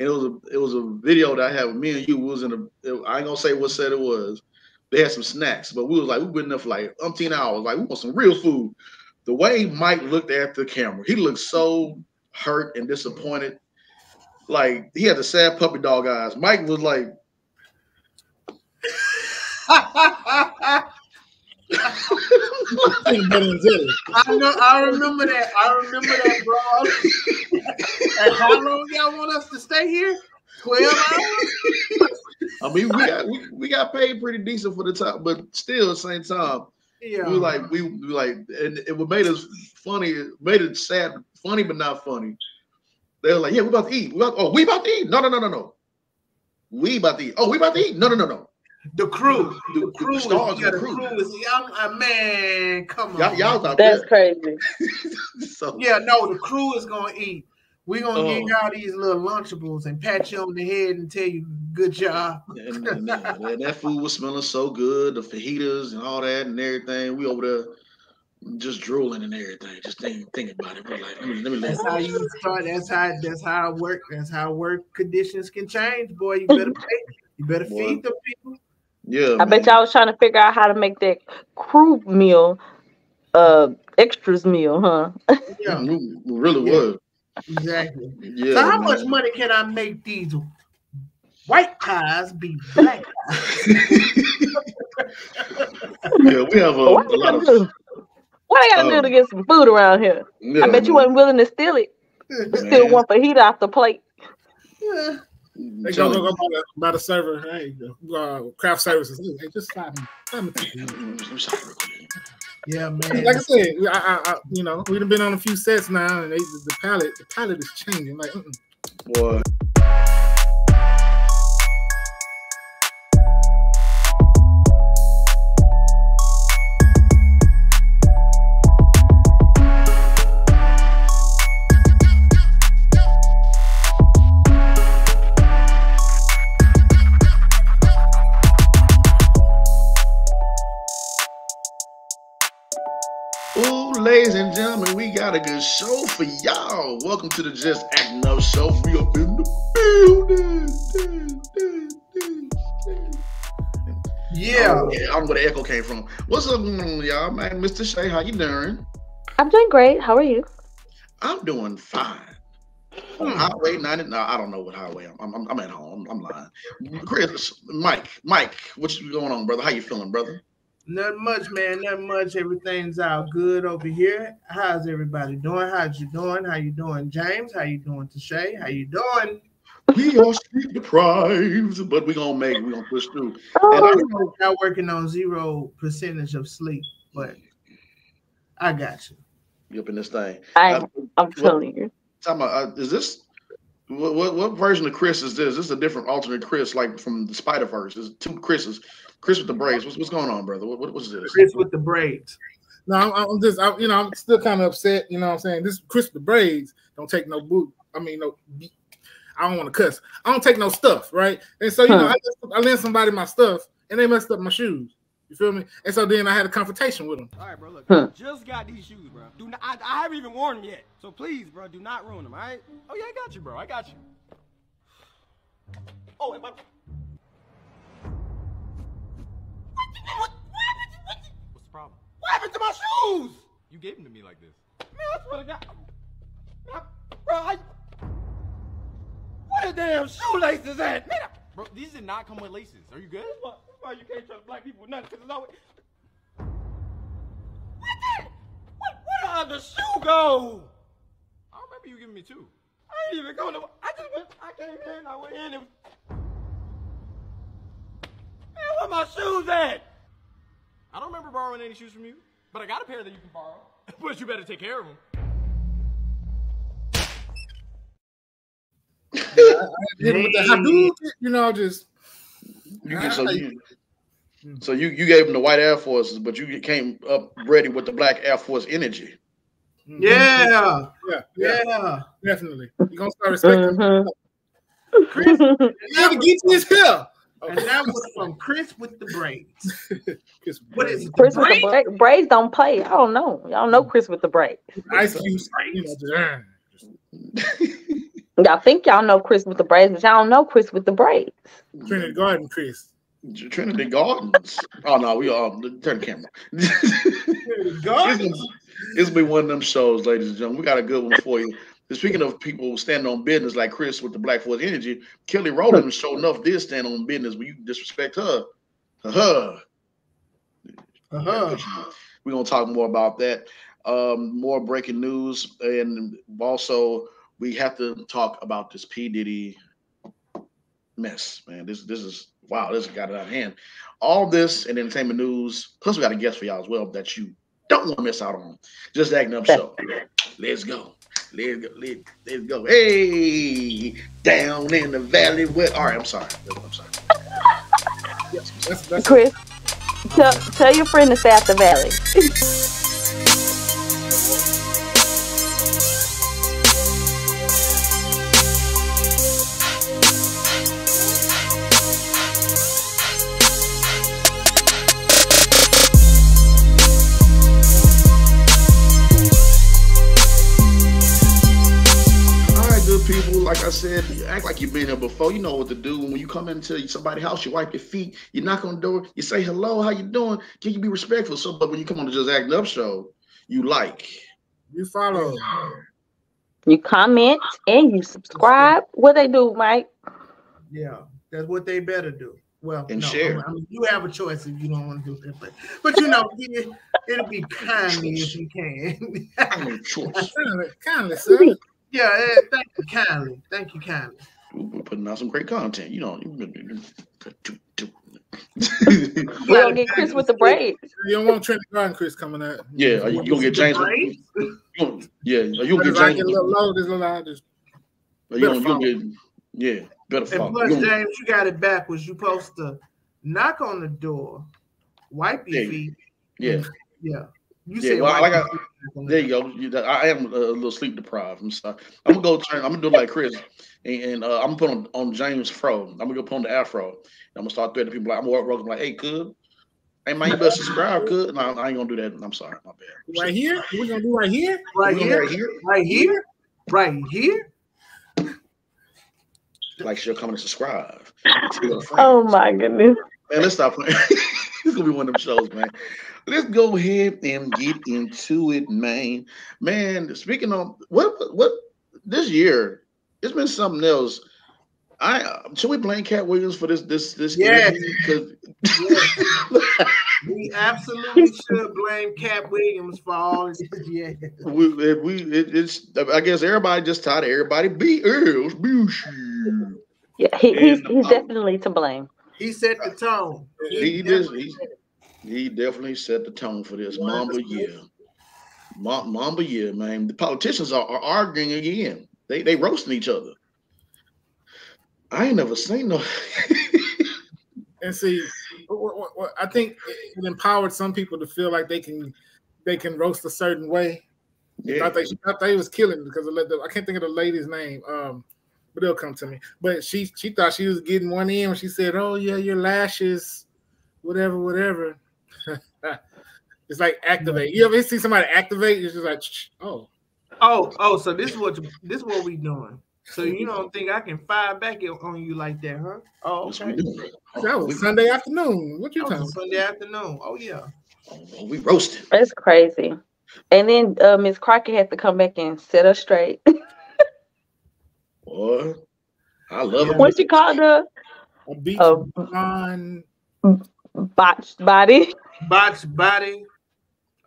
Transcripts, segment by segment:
And it was a video that I had with me and you. We was in I ain't gonna say what set it was. They had some snacks, but we was like, we've been there for like umpteen hours. Like, we want some real food. The way Mike looked at the camera, he looked so hurt and disappointed. Like, he had the sad puppy dog eyes. Mike was like, I remember that. I remember that, bro. And how long y'all want us to stay here? 12 hours? I mean, we got paid pretty decent for the time, but still at the same time, yeah. we like, and it made us funny. It made it sad, funny but not funny. They were like, "Yeah, we about to eat. We about to eat. No. We about to eat. Oh, we about to eat. No. The crew, the crew is man. Come on, y'all out That's there. Crazy. So, yeah, no, the crew is gonna eat. We're gonna give y'all these little Lunchables and pat you on the head and tell you good job. And that food was smelling so good, the fajitas and all that and everything. We over there just drooling and everything, just thinking about it. We're like, let me that's how you start. That's how it work. That's how work conditions can change, boy. You better pay. You better feed them people. Yeah, I bet y'all was trying to figure out how to make that crew meal, extras meal, huh? Yeah, it really was. Exactly. Yeah. So how much money can I make these white pies be black pies? Yeah, we have a lot of. What I gotta do to get some food around here? Yeah, I bet you wasn't willing to steal it. Still one fajita off the plate. Yeah. They go by the server. Hey, craft services. Hey, just slide me. Yeah, man. Like I said, I you know, we've been on a few sets now, and the palette is changing. Like, Boy. Ladies and gentlemen, we got a good show for y'all. Welcome to the Just Acting Up Show. We up in the building. Yeah. I don't know where the echo came from. What's up, y'all? Man, Mr. Shay, how you doing? I'm doing great. How are you? I'm doing fine. Highway 90. No, I don't know what highway I'm at home. I'm lying. Chris, Mike, what's going on, brother? How you feeling, brother? Nothing much, man. Nothing much. Everything's out good over here. How's everybody doing? How's you doing? How you doing, James? How you doing, Tashay? How you doing? We are sleep deprived, but we're gonna push through. And I'm working on 0% of sleep, but I got you. You up in this thing? I'm telling you. Is this what version of Chris is this? This is a different alternate Chris, like from the Spider-Verse. There's two Chris's. Chris with the braids. What's going on, brother? What's this? Chris with the braids. No, I'm still kind of upset. You know what I'm saying? This Chris with the braids don't take no boot. I mean, no. I don't want to cuss. I don't take no stuff, right? And so, you know, I lent somebody my stuff, and they messed up my shoes. You feel me? And so then I had a confrontation with them. All right, bro. Look, I just got these shoes, bro. I haven't even worn them yet. So please, bro, do not ruin them. All right? Oh yeah, I got you, bro. I got you. Oh, and my. What's the problem? What happened to my shoes? You gave them to me like this. Man, I swear to God. Bro, where the damn shoelaces at? Man, bro, these did not come with laces. Are you good? That's why you can't trust black people with nothing, because it's always... Where the other shoe go? I remember you giving me two. I ain't even going to... I came in, I went in, and... Man, where my shoes at? I don't remember borrowing any shoes from you, but I got a pair that you can borrow. But you better take care of them. You know, just so you gave him the white Air Forces, but you came up ready with the black Air Force energy. Yeah, definitely. You gonna start respecting Chris. Now to get to his hill. And that was from Chris with the braids. What is it? Chris with the braids don't play. I don't know. Y'all know Chris with the braids. Ice Cube. Y'all think y'all know Chris with the braids, but y'all don't know Chris with the braids. Trinity Garden, Chris. Trinity Gardens. Oh no, we turn the camera. It's been one of them shows, ladies and gentlemen. We got a good one for you. Speaking of people standing on business like Chris with the Black Force Energy, Kelly Rowland sure enough did stand on business, but you disrespect her. We're gonna talk more about that. More breaking news, and also we have to talk about this P. Diddy mess, man. This is wow, this got it out of hand. All this and entertainment news, plus we got a guest for y'all as well that you don't want to miss out on. Just Acting Up Show. Let's go. Let's go. Hey, down in the valley. All right, I'm sorry. That's Chris, tell your friend to stay out the valley. People, like I said, you act like you've been here before. You know what to do. When you come into somebody's house, you wipe your feet, you knock on the door, you say hello, how you doing? Can you be respectful? So, but when you come on to Just Acting Up Show, you follow, you comment, and you subscribe. What they do, Mike? Yeah, that's what they better do. Well, and share. I mean, you have a choice if you don't want to do that, but you know, it'll be kindly if you can. Kindly, sir. Yeah, thank you kindly. Thank you kindly. We're putting out some great content. You know. We don't get Chris with the braids. You don't want Trinity Garden Chris coming out. Yeah, you gonna get James? Yeah, you gonna get James? Get a little low, this little high, just. Better follow. And plus, James, you got it backwards. You supposed to knock on the door, wipe your feet. Yeah. Yeah. You say there you go. I am a little sleep deprived. I'm sorry. I'm gonna do like Chris, and I'm gonna put on James Fro. I'm gonna go put on the Afro. I'm gonna start threatening people. I'm gonna walk like, hey, Cub. Hey man, you better subscribe, Cub. No, I ain't gonna do that. I'm sorry, my bad. Right here? We're gonna do right here? Right here? Like she'll come and subscribe. Oh my goodness. Man, let's stop playing. It's gonna be one of them shows, man. Let's go ahead and get into it, man. Man, speaking of what this year, it's been something else. Should we blame Cat Williams for this? Yes. We absolutely should blame Cat Williams for all this. Yeah. It's I guess everybody just tired of everybody be Earl's bullshit. Yeah, he's definitely to blame. He set the tone. He definitely set the tone for this Mamba year. Mamba year, man. The politicians are arguing again. They roasting each other. I ain't never seen no. And see, I think it empowered some people to feel like they can roast a certain way. Yeah. I thought they was killing because I can't think of the lady's name. But it'll come to me. But she thought she was getting one in when she said, "Oh yeah, your lashes, whatever." It's like activate. You ever see somebody activate? It's just like, oh. So this is what we doing. So you don't think I can fire back on you like that, huh? Oh, okay. That was Sunday afternoon. What you talking about? Sunday afternoon. Oh yeah. Oh, we roasted. That's crazy. And then Miss Crockett had to come back and set her straight. Boy, I love it. What she called her? A beach on botched body. Botched body.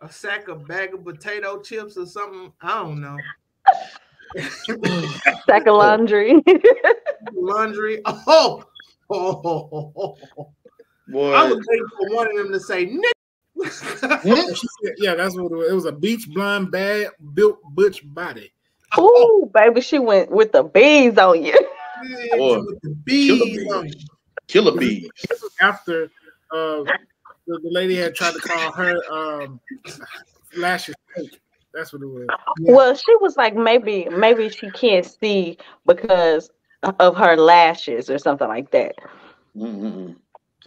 A bag of potato chips or something. I don't know. Sack of laundry. Laundry. Oh. Boy. I was waiting for one of them to say Nick. Yeah, that's what it was. It was a beach blonde bad built butch body. Oh, baby, she went with the bees on you. Boy, with the bees on you. Killer bees. After the lady had tried to call her lashes fake. That's what it was. Yeah. Well, she was like, maybe she can't see because of her lashes or something like that. Mm-hmm.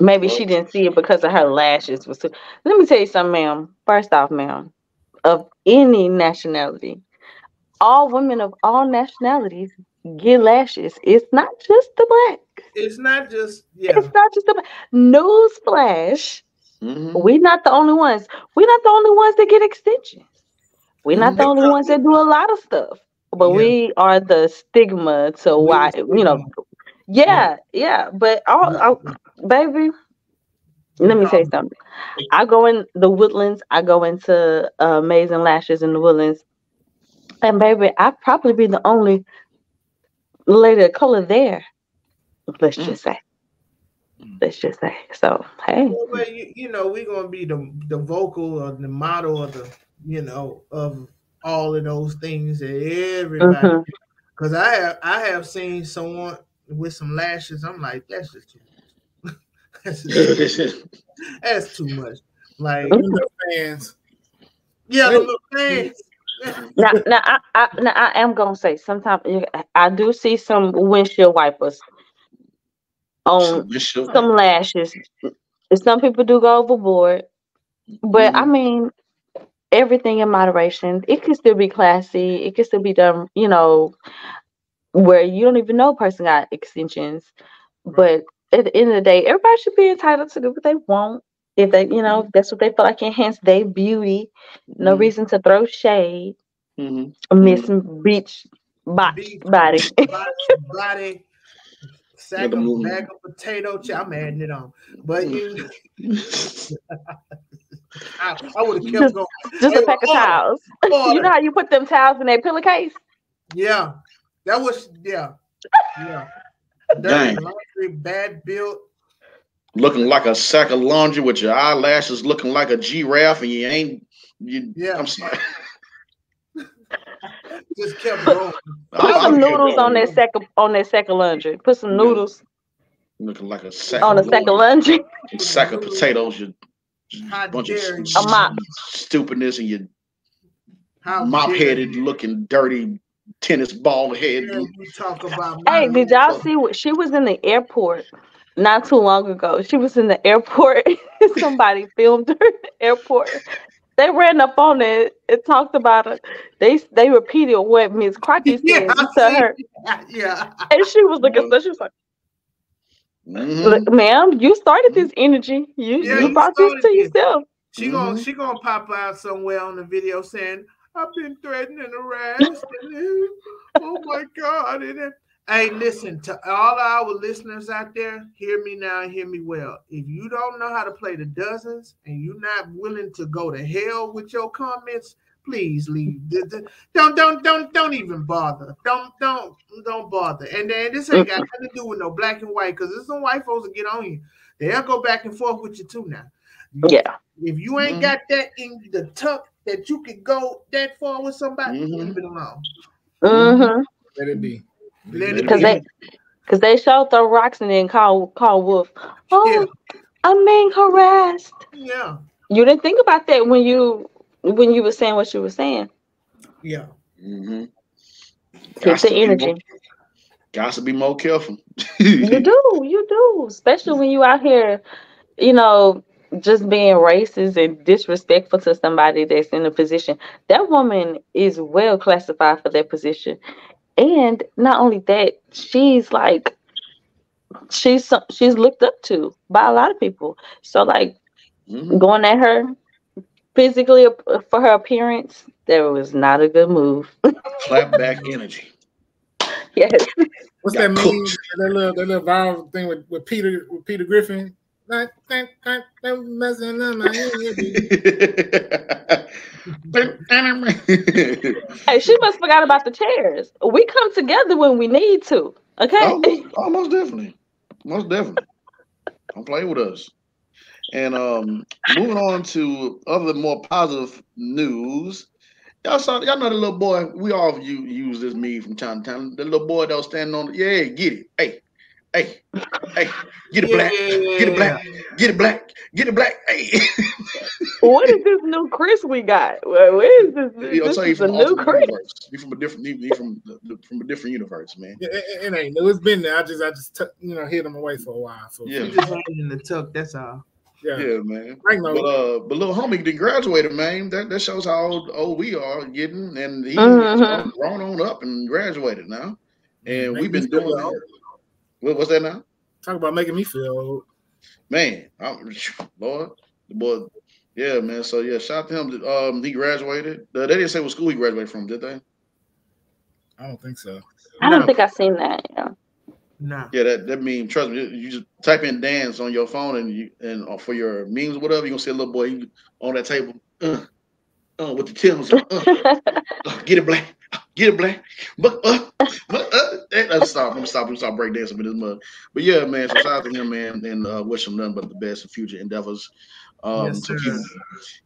Maybe she didn't see it because of her lashes. Let me tell you something, ma'am. First off, ma'am, of any nationality, all women of all nationalities get lashes. It's not just the black. It's not just It's not just the black. Newsflash. We're not the only ones. We're not the only ones that get extensions. We're not the only ones that do a lot of stuff. But we are the stigma to why, you know. Yeah. But baby, let me say something. I go in the Woodlands. I go into Amazing Lashes in the Woodlands. And baby, I'd probably be the only lady of color there. Let's just say. So, hey. Well, you know, we're gonna be the vocal or the model or the, you know, of all of those things that everybody. Because I have seen someone with some lashes. I'm like, that's just too much. That's too much. Like the fans. Yeah, the little fans. Now, I am gonna say sometimes I do see some windshield wipers on some lashes. Some people do go overboard, but I mean, everything in moderation. It can still be classy. It can still be done, you know, where you don't even know a person got extensions. But at the end of the day, everybody should be entitled to do what they want. If they, you know, if that's what they feel like enhance their beauty. No reason to throw shade. Miss Beach body. Body. Sack of bag of potato chip. I'm adding it on. But you I would have kept going. Just a pack of towels. You know how you put them towels in that pillowcase? Yeah. That was Yeah. Dirty laundry, bad built. Looking like a sack of laundry with your eyelashes looking like a giraffe, and you ain't. I'm sorry. Just kept going. Put some noodles on that sack of laundry. Put some noodles. Looking like a sack on a sack of laundry. A sack of potatoes. You bunch of stupidness, and you mop-headed, looking dirty tennis ball head. You talk about. Hey, did y'all see what she was in the airport not too long ago? She was in the airport. Somebody filmed her in the airport. They ran up on it and talked about it. They repeated what Miss Crockett said to her. Yeah. And she was looking so she was like, ma'am, you started this energy. You brought this to yourself. She gonna pop out somewhere on the video saying, I've been threatened and harassed. Oh my God. Hey, listen, to all our listeners out there, hear me now and hear me well. If you don't know how to play the dozens and you're not willing to go to hell with your comments, please leave. Don't even bother. Don't bother. And then this ain't got nothing to do with no black and white, because there's some white folks that get on you. They'll go back and forth with you too now. If you ain't got that in the tuck that you can go that far with somebody, leave it alone. Let it be. Because they showed the rocks and then call Wolf. Oh, I'm being harassed. Yeah. You didn't think about that when you were saying what you were saying. Yeah. Keep the energy. Got to be more careful. You do. Especially when you out here, you know, just being racist and disrespectful to somebody that's in a position. That woman is well classified for that position. And not only that, she's looked up to by a lot of people. So like going at her physically for her appearance, that was not a good move. Clapback energy. Yes. What's that mean? That little viral thing with Peter Griffin. Hey, she must forgot about the chairs. We come together when we need to. Okay. Most definitely. Don't play with us. And moving on to other more positive news. Y'all know the little boy. We all use this meme from time to time. The little boy that was standing on get it. Hey, get it black, get it black, get it black, get it black. Hey. What is this new Chris we got? Where is this? This is a new Chris. He's from a different universe, man. It ain't new. It's been there. I just hid him away for a while. So you just in the tuck. That's all. Yeah, man. I know. But little homie did graduated, man. That shows how old we are getting, and he's grown on up and graduated now. and we've been doing that. What's that now? Talk about making me feel old. Man, Lord, the boy, yeah, man. So yeah, shout out to him. He graduated. They didn't say what school he graduated from, did they? I don't think so. I don't think I've seen that. Yeah. No. Yeah, that mean, trust me, you just type in dance on your phone and for your memes or whatever, you're gonna see a little boy on that table, with the Timbs on. Get it black. Get it black. But stop breakdancing with this mug. But yeah, man, so shout out to him, man, and wish him nothing but the best in future endeavors. Yes, so sir.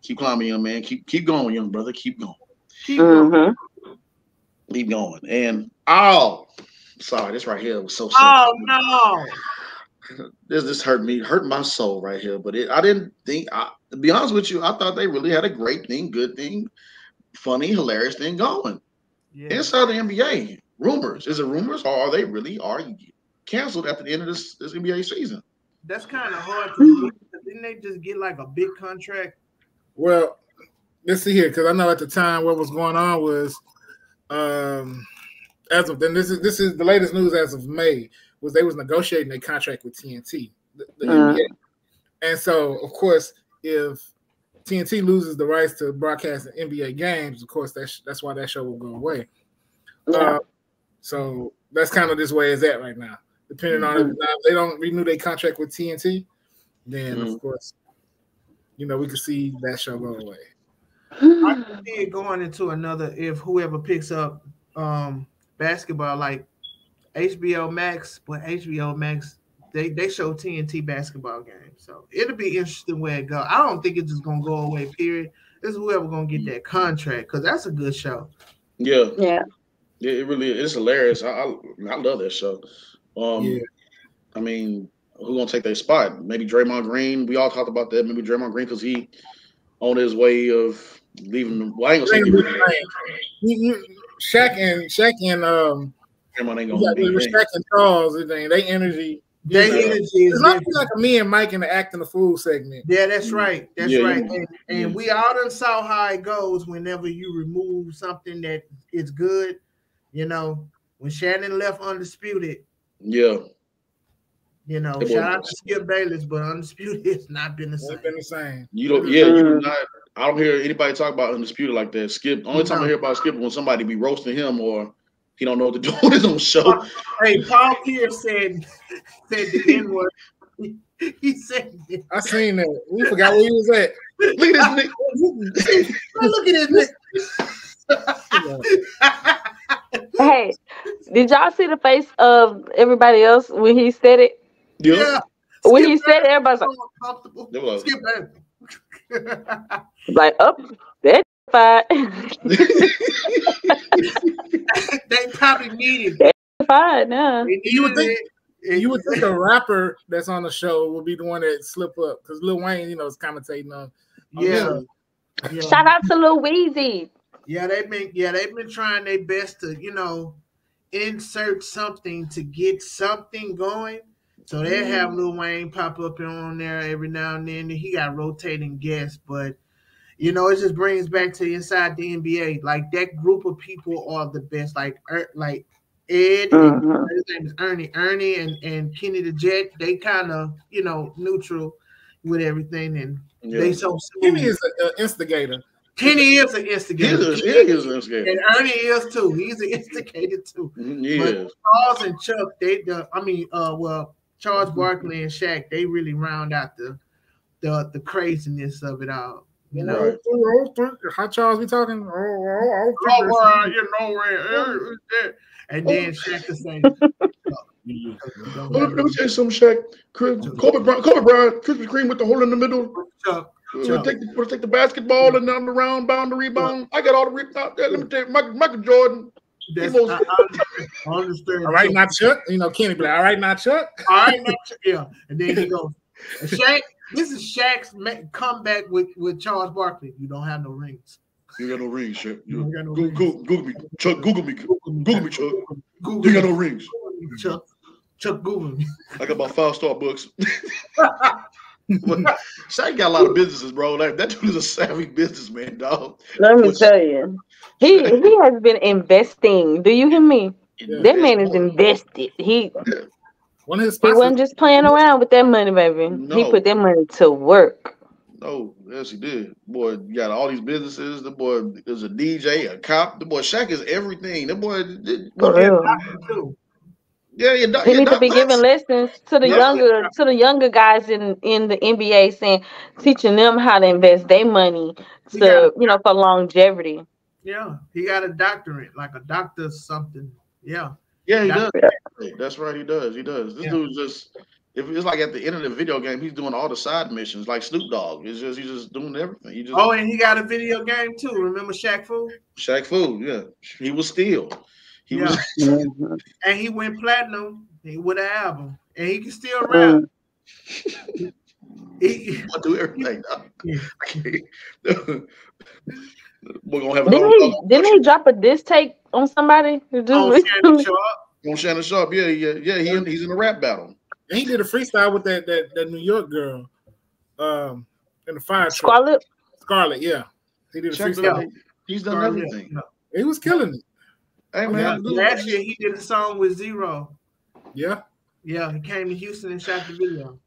keep climbing, young man. Keep going, young brother. Keep going. Keep going. Keep going. And sorry, this right here was so simple. Oh no. This hurt my soul right here. But I didn't think, to be honest with you, I thought they really had a great thing, good thing, funny, hilarious thing going. Yeah. Inside the NBA. Rumors. Is it rumors, or are you canceled at the end of this NBA season? That's kind of hard to get. Didn't they just get like a big contract? Well, let's see here, because I know at the time what was going on was as of then, this is the latest news as of May, was they was negotiating a contract with TNT, the NBA. And so, of course, if TNT loses the rights to broadcast NBA games, of course, that's why that show will go away. So that's kind of this way it's at right now. Depending on if they don't renew their contract with TNT, then of course, we can see that show go away. I can see it going into another, if whoever picks up basketball like HBO Max, but HBO Max they show TNT basketball games, so it'll be interesting where it goes. I don't think it's just gonna go away. Period. It's whoever gonna get that contract, because that's a good show. Yeah, it really is hilarious. I love that show. I mean, who's gonna take their spot? Maybe Draymond Green. We all talked about that. Maybe Draymond Green, because he on his way of leaving them. Well, I ain't gonna say Shaq and Draymond ain't gonna be Shaq and Charles. They energy. It's not like a me and Mike in the acting the fool segment. Yeah, that's right. That's right. And we all done saw how it goes whenever you remove something that is good. When Shannon left Undisputed. Yeah. Shout out to Skip Bayless, but Undisputed has not been the same. It's been the same. You do not. I don't hear anybody talk about Undisputed like that. Skip. Only time I hear about Skip is when somebody be roasting him or he don't know what to do on his own show. Hey, Paul Pierce said the N-word. He said it. I seen that. We forgot where he was at. Look at this nigga. Look at this nigga. Hey, did y'all see the face of everybody else when he said it? Yeah. When he said it, everybody's like, Skip like, that's fine. They probably needed it. Fine now. You would think a rapper that's on the show would be the one that slip up, because Lil Wayne, is commentating on. Yeah. Shout out to Lil Weezy. Yeah, they've been trying their best to, insert something to get something going. So they have Lil Wayne pop up on there every now and then. He got rotating guests, but it just brings back to inside the NBA. Like, that group of people are the best. Like Ed, and his name is Ernie and Kenny the Jet. They kind of neutral with everything, and they so smooth. Kenny is an instigator. Kenny is an instigator. He is an instigator. And Ernie is too. He's an instigator too. Yeah. Charles and Chuck, Charles Barkley and Shaq, they really round out the craziness of it all. How Charles we talking? And then Shaq to say, let me tell you something, Shaq. Kobe Bryant, Krispy Kreme with the hole in the middle. Chuck. Take the basketball and down the round, bound the rebound. I got all the rebound out there. Let me tell you, Michael Jordan. I understand. All right, now Chuck. Kenny be like, all right, now Chuck. All right, now Chuck. Yeah. And then he goes, Shaq, this is Shaq's comeback with Charles Barkley. You don't have no rings. You got no rings, Shaq. You got no rings. Google me. Chuck, Google me, Chuck. You got no rings. Chuck, Google me. I got about 5 Starbucks. Shaq got a lot of businesses, bro. Like, that dude is a savvy businessman, dog. Let me tell you, he has been investing. Do you hear me? That man is invested. He wasn't just playing around with that money, baby. No. He put that money to work. No, yes, he did. Boy, you got all these businesses. The boy is a DJ, a cop. The boy Shaq is everything. The boy, too. Yeah, he needs to be giving lessons to the younger guys in the NBA, teaching them how to invest their money for longevity. Yeah, he got a doctorate, like a doctor something. Yeah. Yeah, he does. That's right, he does. He does. This dude's just, if it's like at the end of the video game, he's doing all the side missions like Snoop Dogg. He's just doing everything. And he got a video game too. Remember Shaq Fu? Shaq Fu, yeah. He was still. And he went platinum with an album. And he can still rap. He do everything. We're gonna have didn't he drop a diss tape on somebody? On Shannon Sharp, yeah. He's in a rap battle. And he did a freestyle with that New York girl, in the fire truck. Scarlett, yeah. He did a freestyle. He's done everything. He was killing it. Hey man, last year he did a song with Zero. Yeah. Yeah, he came to Houston and shot the video.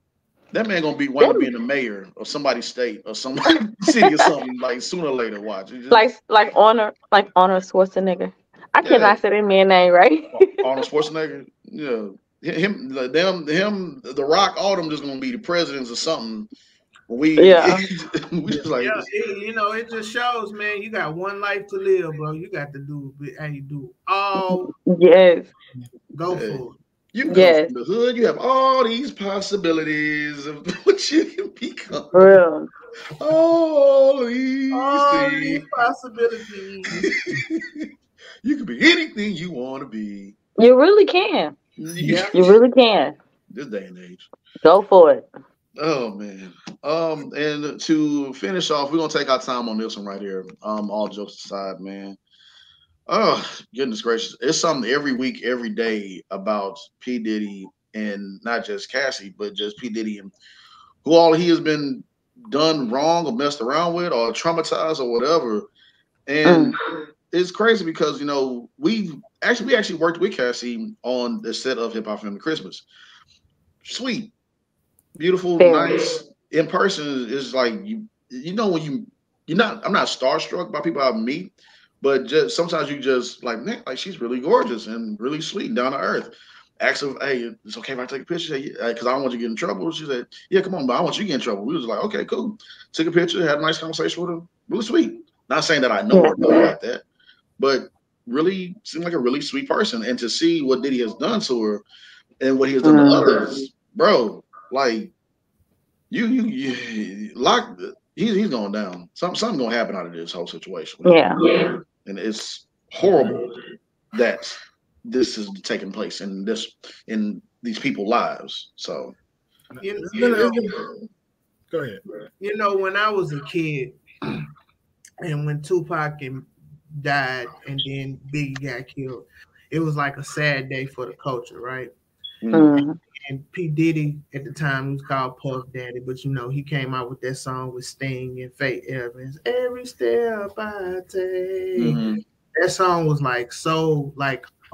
That man gonna wind up being the mayor of somebody's state or some city or something like sooner or later. Watch like Arnold Schwarzenegger. I cannot say that man's name right. Arnold Schwarzenegger. Yeah, him, The Rock, all them just gonna be the presidents or something. We just like it just shows, man. You got one life to live, bro. You got to do how you do all. Yes, go for it. You come from the hood, you have all these possibilities of what you can become. Real. All these possibilities. You can be anything you want to be. You really can. Yeah. You really can. This day and age. Go for it. Oh man. And to finish off, we're gonna take our time on this one right here. All jokes aside, man. Oh, goodness gracious. It's something every week, every day about P. Diddy, and not just Cassie, but just P. Diddy and who all he has been done wrong or messed around with or traumatized or whatever. And it's crazy because, we actually worked with Cassie on the set of Hip Hop Family Christmas. Sweet, beautiful, nice. In person is like, when I'm not starstruck by people I meet. But just sometimes you just like, man, like she's really gorgeous and really sweet and down to earth. Asked her, hey, it's okay if I take a picture? Because I don't want you to get in trouble. She said, yeah, come on, but I want you to get in trouble. We was like, okay, cool. Took a picture, had a nice conversation with her. Really sweet. Not saying that I know her like that, but really seemed like a really sweet person. And to see what Diddy has done to her and what he has done to others, bro, like he's going down. Something gonna happen out of this whole situation. Yeah. And it's horrible that this is taking place in these people's lives. So, go ahead. When I was a kid, and when Tupac died, and then Biggie got killed, it was like a sad day for the culture, right? Mm-hmm. And P. Diddy at the time was called Puff Daddy, but he came out with that song with Sting and Faith Evans. Every step I take. That song was so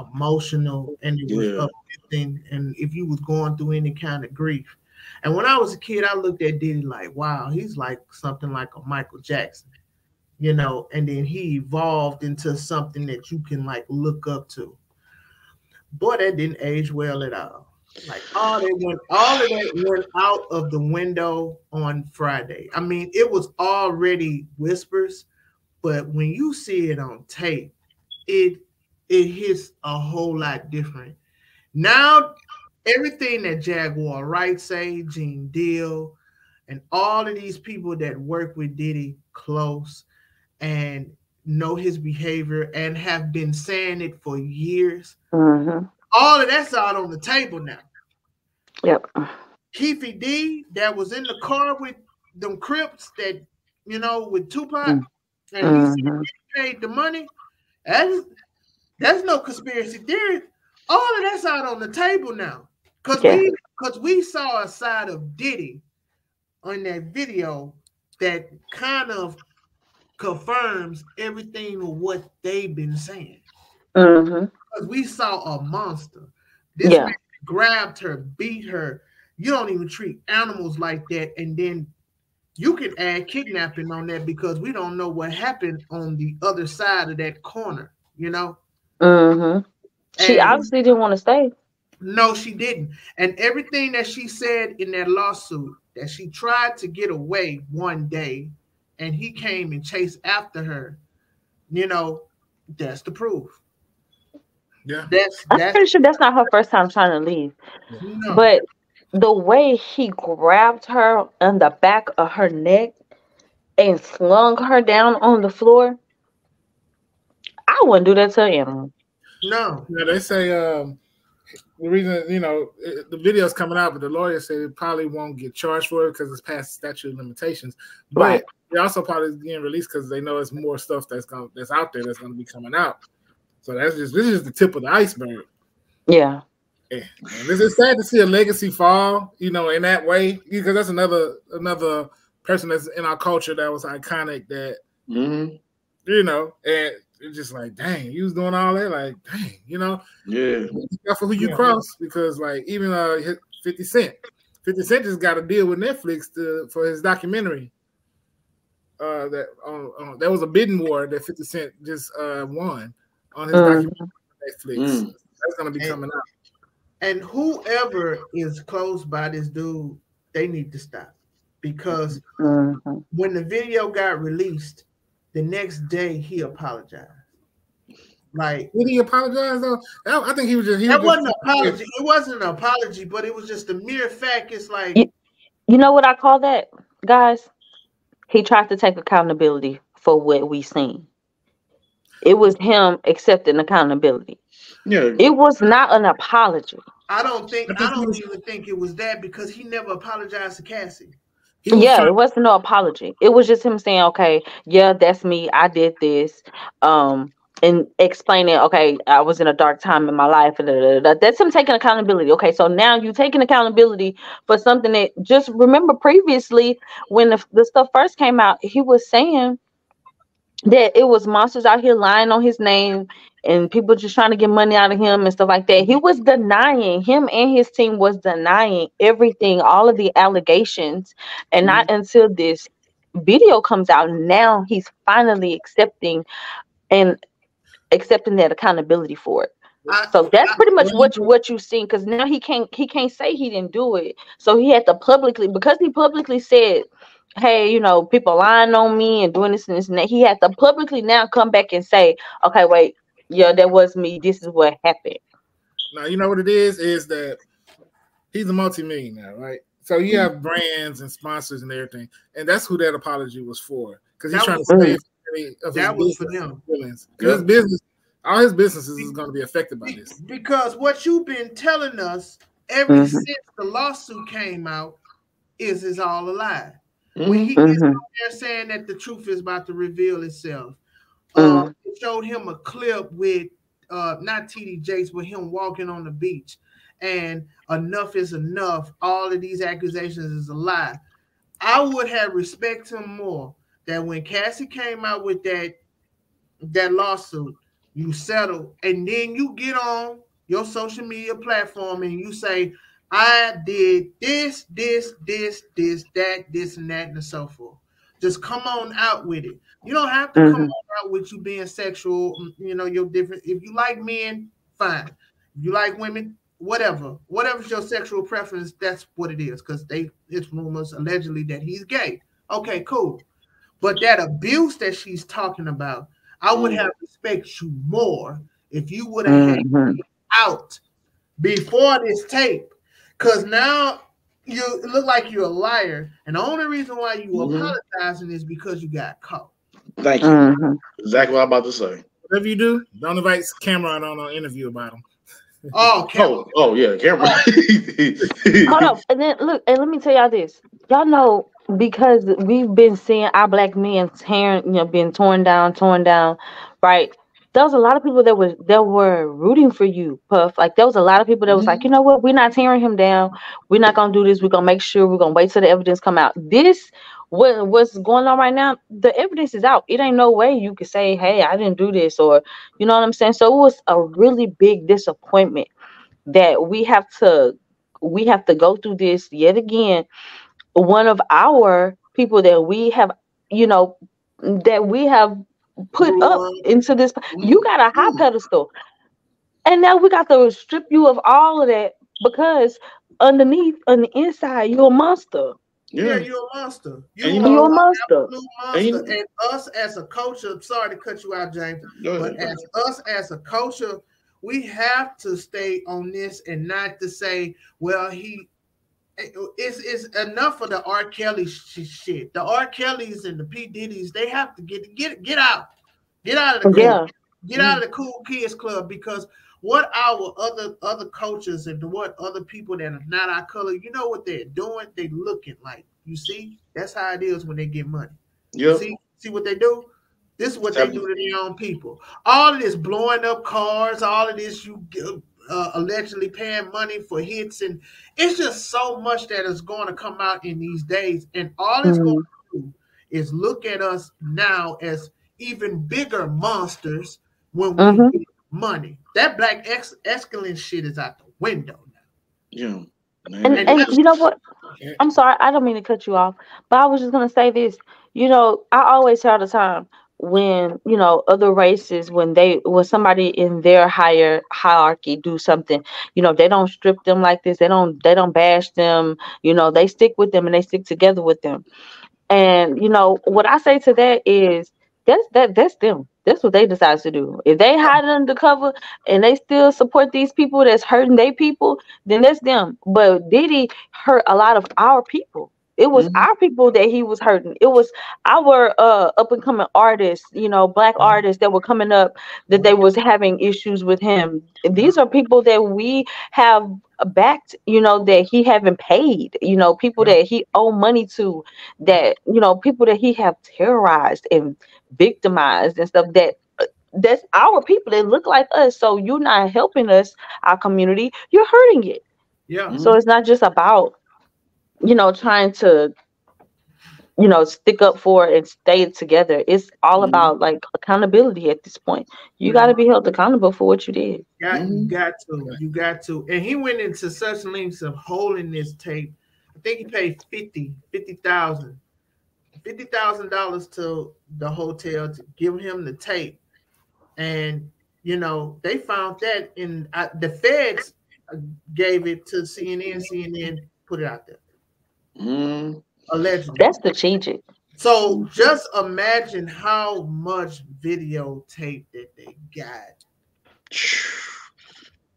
emotional, and it was uplifting. And if you was going through any kind of grief, and when I was a kid, I looked at Diddy like, wow, he's like something like a Michael Jackson, and then he evolved into something that you can look up to. Boy, that didn't age well at all. All of that went out of the window on Friday. I mean, it was already whispers, but when you see it on tape, it hits a whole lot different. Now, everything that Jaguar Wright say, Gene Deal, and all of these people that work with Diddy close and know his behavior and have been saying it for years. Mm-hmm. All of that's out on the table now. Yep. Keefy D that was in the car with them Crips that, with Tupac, and he paid the money. That's no conspiracy theory. All of that's out on the table now. Because we saw a side of Diddy on that video that kind of confirms everything of what they've been saying. Mm-hmm. because we saw a monster. This man grabbed her, beat her. You don't even treat animals like that. And then you can add kidnapping on that because we don't know what happened on the other side of that corner, you know? She obviously didn't want to stay. No, she didn't. And everything that she said in that lawsuit, that she tried to get away one day and he came and chased after her, you know, that's the proof. Yeah. I'm pretty sure that's not her first time trying to leave. No. But the way he grabbed her on the back of her neck and slung her down on the floor, I wouldn't do that to an animal. No. Yeah, they say the reason, you know, the video's coming out, but the lawyer said it probably won't get charged for it because it's past statute of limitations. But they also probably getting released because they know it's more stuff that's out there that's gonna be coming out. So this is the tip of the iceberg. Yeah. And it's sad to see a legacy fall, you know, in that way, because that's another person that's in our culture that was iconic that, you know, and it's just like, dang, you was doing all that, like, dang, you know. Yeah. For who you cross, because like even 50 Cent just got a deal with Netflix for his documentary. That was a bidding war that 50 Cent just won on his documentary on Netflix. That's gonna be coming out. And whoever is close by this dude, they need to stop because when the video got released, the next day he apologized. Like, did he apologize though? I think he was just. That wasn't an apology. It wasn't an apology, but it was just the mere fact. It's like, you know what I call that, guys? He tried to take accountability for what we seen. It was him accepting accountability. Yeah, it was not an apology. I don't even think it was that because he never apologized to Cassie. It wasn't no apology. It was just him saying, "Okay, yeah, that's me. I did this," and explaining, "Okay, I was in a dark time in my life." That's him taking accountability. Okay, so now you taking accountability for something that just remember previously when the stuff first came out, he was saying that it was monsters out here lying on his name and people just trying to get money out of him and stuff like that. He was denying, him and his team was denying everything, all of the allegations. And not until this video comes out, now he's finally accepting that accountability for it. So that's pretty much what you've seen, because now he can't say he didn't do it. So he had to because he publicly said, hey, you know, people lying on me and doing this and this and that. He had to publicly now come back and say, okay, wait, yeah, that was me. This is what happened. Now, you know what it is that he's a multi-millionaire, right? So you have brands and sponsors and everything. And that's who that apology was for. Because he's trying to save of his business for him. His business, all his businesses is going to be affected by this. Because what you've been telling us ever since the lawsuit came out is all a lie. When he gets out there saying that the truth is about to reveal itself, it showed him a clip with not TD Jakes, but him walking on the beach, and enough is enough. All of these accusations is a lie. I would have respected him more that when Cassie came out with that lawsuit, you settle, and then you get on your social media platform and you say, I did this, that, this, and that, and so forth. Just come on out with it. You don't have to come on out with you being sexual. You know, you're different. If you like men, fine. If you like women, whatever. Whatever's your sexual preference, that's what it is. Because it's rumors allegedly that he's gay. Okay, cool. But that abuse that she's talking about, I would have respected you more if you would have had it out before this tape. Because now you look like you're a liar. And the only reason why you apologizing is because you got caught. Thank you. Exactly what I'm about to say. Whatever you do, don't invite Cameron on an interview about him. Oh, Cameron. Oh yeah, Cameron. Hold up. And then look, and let me tell y'all this. Y'all know, because we've been seeing our black men being torn down, right? there was a lot of people that were rooting for you, Puff. Like there was a lot of people that was like, you know what, we're not tearing him down. We're not gonna do this. We're gonna make sure we're gonna wait till the evidence come out. This what's going on right now, the evidence is out. It ain't no way you could say, hey, I didn't do this, or you know what I'm saying? So it was a really big disappointment that we have to go through this yet again. One of our people that we have, you know, that we have put up into this, you got a high pedestal, and now we got to strip you of all of that because underneath, on the inside, you're a monster. Yeah, you're a monster. You're a monster. Absolute monster. And us as a culture, sorry to cut you out, James, but as us as a culture, we have to stay on this and not to say, well, it's enough of the R. Kelly shit. The R. Kellys and the P. Diddy's, they have to get out. Get out of the club. Get out of the cool kids club, because what our other cultures and what other people that are not our color, you know what they're doing? They looking like. You see? That's how it is when they get money. Yeah. See what they do? This is what they do to their own people. All of this blowing up cars, all of this you allegedly paying money for hits, and it's just so much that is going to come out in these days. And all it's going to do is look at us now as even bigger monsters when we get money. That black excellence shit is out the window now. Yeah. And you know what? I'm sorry, I don't mean to cut you off, but I was just gonna say this. You know, I always say all the time, when you know other races, when somebody in their higher hierarchy do something, you know, they don't strip them like this. They don't bash them. You know, they stick with them and they stick together with them. And you know what I say to that is that's them. That's what they decide to do. If they hide under cover and they still support these people that's hurting their people, then that's them. But Diddy hurt a lot of our people. It was our people that he was hurting. It was our up and coming artists, you know, black artists that were coming up, that they was having issues with him. These are people that we have backed, you know, that he haven't paid, you know, people that he owe money to, that, you know, people that he have terrorized and victimized and stuff, that's our people that look like us. So you're not helping us, our community, you're hurting it. Yeah. So it's not just about, you know, trying to, you know, stick up for and stay together. It's all about like accountability at this point. You got to be held accountable for what you did. You got to. And he went into such lengths of holding this tape. I think he paid $50,000 to the hotel to give him the tape. And, you know, they found that in the feds gave it to CNN. CNN put it out there. Allegedly. That's strategic. So just imagine how much videotape that they got. This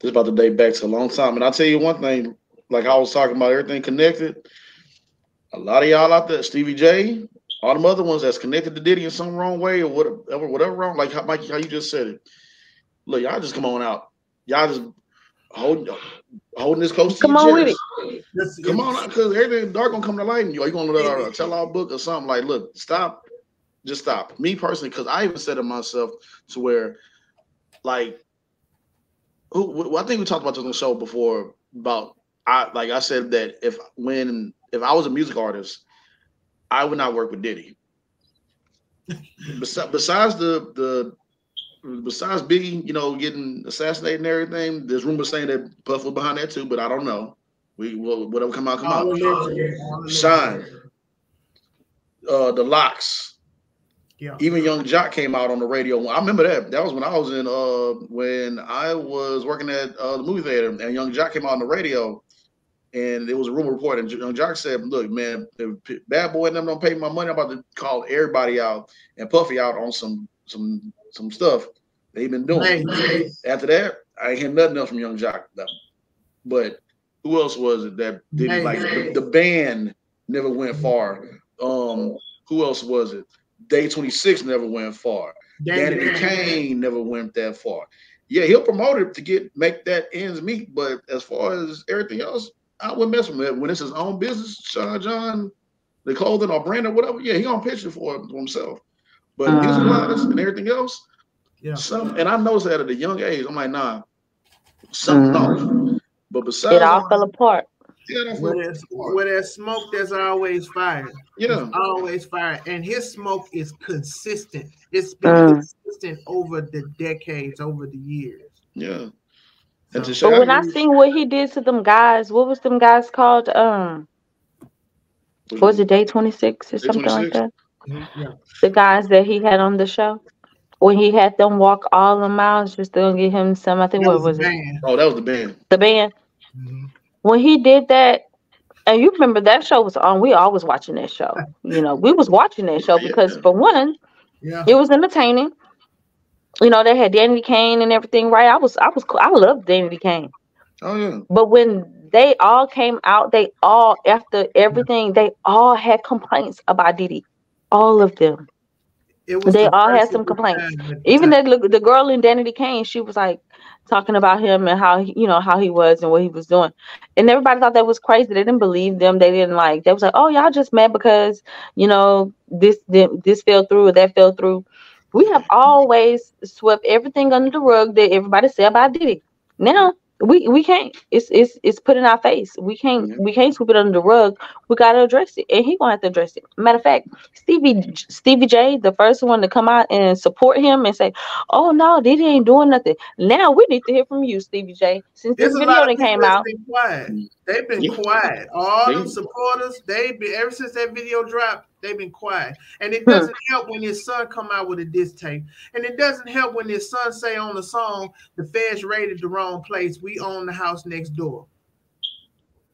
is about to date back to a long time. And I'll tell you one thing, like I was talking about everything connected. A lot of y'all out there, Stevie J, all them other ones that's connected to Diddy in some wrong way or whatever wrong, like Mikey, how you just said it. Look, y'all just come on out. Y'all just holding this close to your chest. Come on out, because everything dark gonna come to light. Are you gonna let a tell-all book or something? Like, look, stop. Just stop. Me personally, because I even said to myself to where, like, I think we talked about this on the show before about I said that if I was a music artist, I would not work with Diddy. Besides besides Biggie, you know, getting assassinated and everything, there's rumors saying that Puff was behind that too, but I don't know. Whatever come out, come out. Shine, the Locks. Yeah. Even Young Jock came out on the radio. I remember that. That was when I was when I was working at the movie theater, and Young Jock came out on the radio, and it was a rumor report. And Young Jock said, "Look, man, if Bad Boy and them don't pay my money, I'm about to call everybody out and Puffy out on some stuff they've been doing." After that, I ain't heard nothing else from Young Jock. But who else was it that didn't like the band never went far? Who else was it? Day 26 never went far. Danny Kane never went that far. Yeah, he'll promote it to make that ends meet, but as far as everything else, I wouldn't mess with him. When it's his own business, John, the clothing or brand or whatever, yeah, he gonna pitch it for himself. But music-wise and everything else, Yeah. And I noticed that at a young age. I'm like, nah, something off. But besides, it all fell apart. Yeah, where there's smoke, there's always fire. Yeah, there's always fire, and his smoke is consistent. It's been consistent over the decades, over the years. Yeah. So, but when I seen what he did to them guys, what was them guys called? Was it Day 26 or something like that? Yeah. The guys that he had on the show, when he had them walk all the miles just to get him some. I think what was it? Oh, that was the band. The band. When he did that, and you remember that show was on. We always watching that show. You know, we was watching that show because for one, it was entertaining. You know, they had Danny Kane and everything, right? I loved Danny Kane. Oh yeah. But when they all came out, they all, after everything, they all had complaints about Diddy. All of them. They all had some complaints. Even the girl in Danny Kane, she was like talking about him and how he was and what he was doing. And everybody thought that was crazy. They didn't believe them. They didn't like. They was like, oh, y'all just mad because this fell through or that fell through. We have always swept everything under the rug that everybody said about Diddy. Now we can't. It's put in our face. We can't sweep it under the rug. We gotta address it, and he gonna have to address it. Matter of fact, Stevie J, the first one to come out and support him and say, "Oh no, Diddy ain't doing nothing." Now we need to hear from you, Stevie J. Since this video that came out, they've been quiet. All them supporters, ever since that video dropped. They've been quiet, and it doesn't help when his son come out with a diss tape, and it doesn't help when his son say on the song, "The feds raided the wrong place. We own the house next door."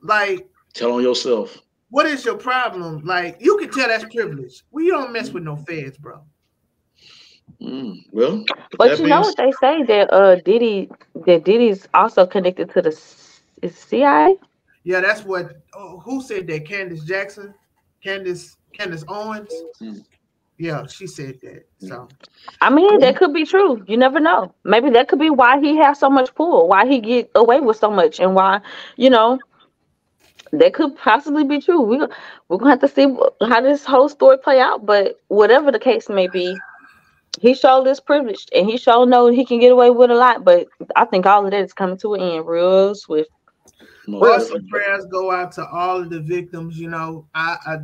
Like, tell on yourself. What is your problem? Like, you can tell that's privilege. We don't mess with no feds, bro. Well, but you know what they say that Diddy's also connected to the CIA. Yeah, that's what. Who said that? Candace Jackson, Candace Owens. Yeah, she said that. So I mean, that could be true. You never know. Maybe that could be why he has so much pull, why he get away with so much, and why, that could possibly be true. We're gonna have to see how this whole story play out. But whatever the case may be, he showed this privileged, and he showed know he can get away with a lot. But I think all of that is coming to an end real swift. Thoughts and prayers go out to all of the victims. I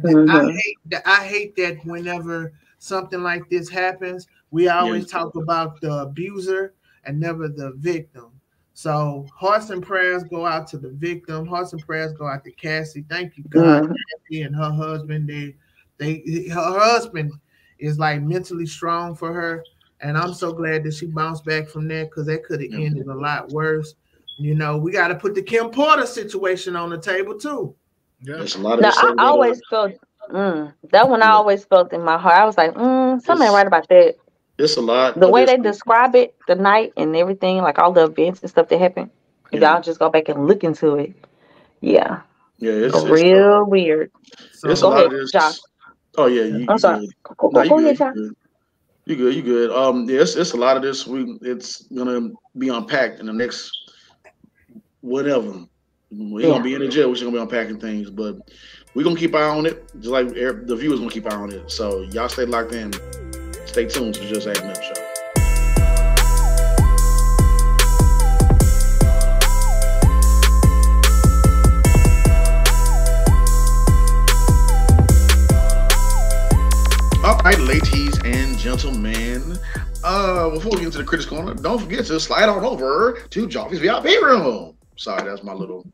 hate that whenever something like this happens, we always talk about the abuser and never the victim. So hearts and prayers go out to the victim. Hearts and prayers go out to Cassie. Thank you, God. Cassie and her husband. Her husband is like mentally strong for her, and I'm so glad that she bounced back from that because that could have ended a lot worse. We got to put the Kim Porter situation on the table too. Yeah, there's a lot of. I always felt that one. I always felt in my heart. I was like, something right about that. It's a lot. The way they describe it, the night and everything, like all the events and stuff that happened. If y'all just go back and look into it, it's real weird. So go ahead, Josh. Oh yeah, I'm sorry. Go ahead, Josh. You good. It's a lot of this. It's gonna be unpacked in the next. Whatever. We're gonna be in the jail. We're just gonna be unpacking things, but we're gonna keep eye on it, just like the viewers gonna keep eye on it. So y'all stay locked in. Stay tuned to Just Acting Up Show. All right, ladies and gentlemen. Before we get into the Critics Corner, don't forget to slide on over to Joffy's VIP room. Sorry, that's my little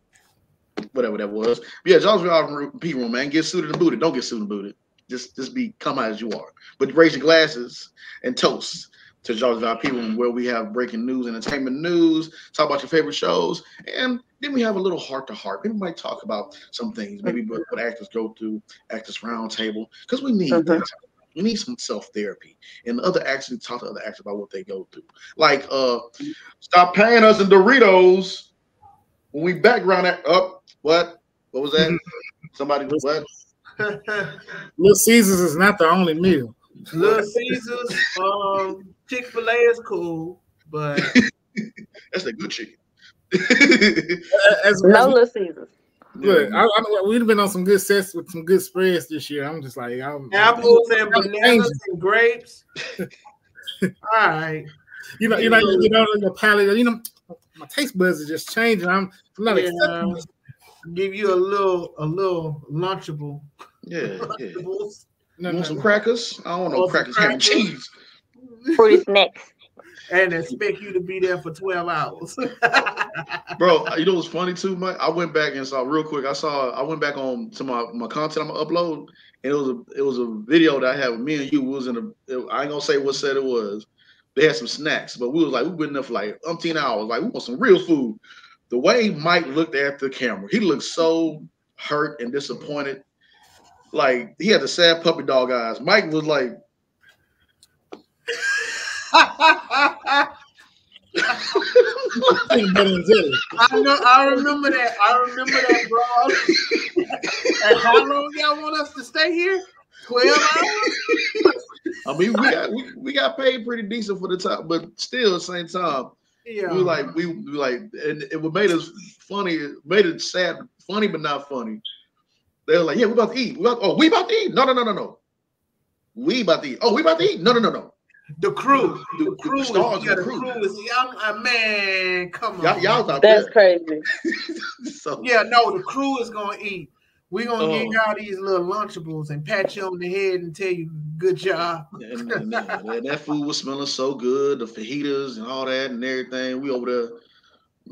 whatever that was. But yeah, Joffy's VIP room, man. Get suited and booted. Don't get suited and booted. Just come out as you are. But raise your glasses and toast to Joffy's VIP room, where we have breaking news, entertainment news, talk about your favorite shows, and then we have a little heart to heart. Maybe we might talk about some things, maybe what actors go through, actors roundtable, because we need that. We need some self-therapy. And other actors talk to other actors about what they go through. Like, stop paying us in Doritos. When we background that up, what was that? Somebody what? Little Caesars is not the only meal. Little Caesars, Chick-fil-A is cool, but that's a good chicken. No Little Caesars. Look, we've been on some good sets with some good spreads this year. I'm just like, apples and bananas and grapes. All right. you know, your palate. You know, my taste buds is just changing. I'm not accepting it. Give you a little lunchable. Yeah. Lunchables. You want some crackers? I don't know, crackers, ham and cheese. Fruity snacks. And expect you to be there for 12 hours. Bro, you know what's funny too, Mike? I went back and saw real quick. I went back on to my content I'm gonna upload, and it was a video that I had with me and you. We was I ain't gonna say what set it was. They had some snacks, but we been in there for like umpteen hours. Like, we want some real food. The way Mike looked at the camera, he looked so hurt and disappointed. Like, he had the sad puppy dog eyes. Mike was like, I remember that, bro. And how long y'all want us to stay here? 12 hours? I mean, we got paid pretty decent for the time, but still at the same time, yeah, we like, and it made us funny. It made it sad, funny but not funny. They were like, "Yeah, we about to eat. We about to eat. No. We about to eat. Oh, we about to eat. No. The crew. The crew stars. The crew is man. Come on, y'all out That's there. crazy. So, yeah, no, the crew is gonna eat. We're gonna give y'all these little Lunchables and pat you on the head and tell you good job. And that food was smelling so good, the fajitas and all that and everything. We over there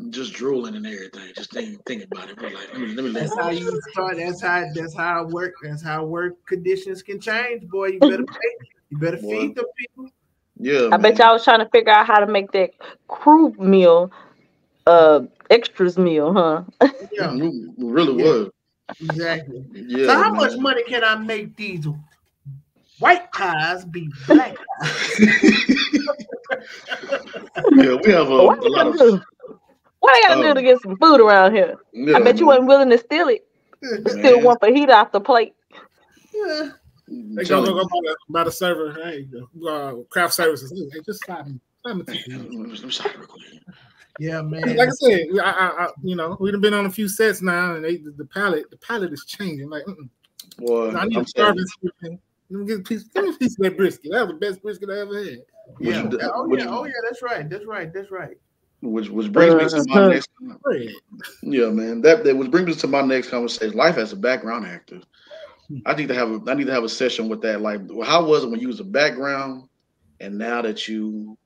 just drooling and everything, just thinking about it. We're like, let me that's how you start. That's how it work. That's how work conditions can change, boy. You better feed them people. Yeah, I bet y'all was trying to figure out how to make that crew meal, extras meal, huh? Yeah, it really was. Exactly. Yeah. So how much money can I make these white pies be black pies? Yeah, we have a lot of. What I gotta do to get some food around here? Yeah, I bet you wasn't willing to steal it. Steal one fajita off the plate. Yeah. They go by the server. Hey, craft services. Hey, just slide me. Yeah, man. Like I said, I we've been on a few sets now, and the palette is changing. Like, well, I need a starving chicken. Let me get a piece of that brisket. That was the best brisket I ever had. Yeah. Oh yeah. That's right. Which brings me to my next. Yeah, man. That which brings me to my next conversation. Life as a background actor. I need to have a session with that. Like, how was it when you was a background, and now that you,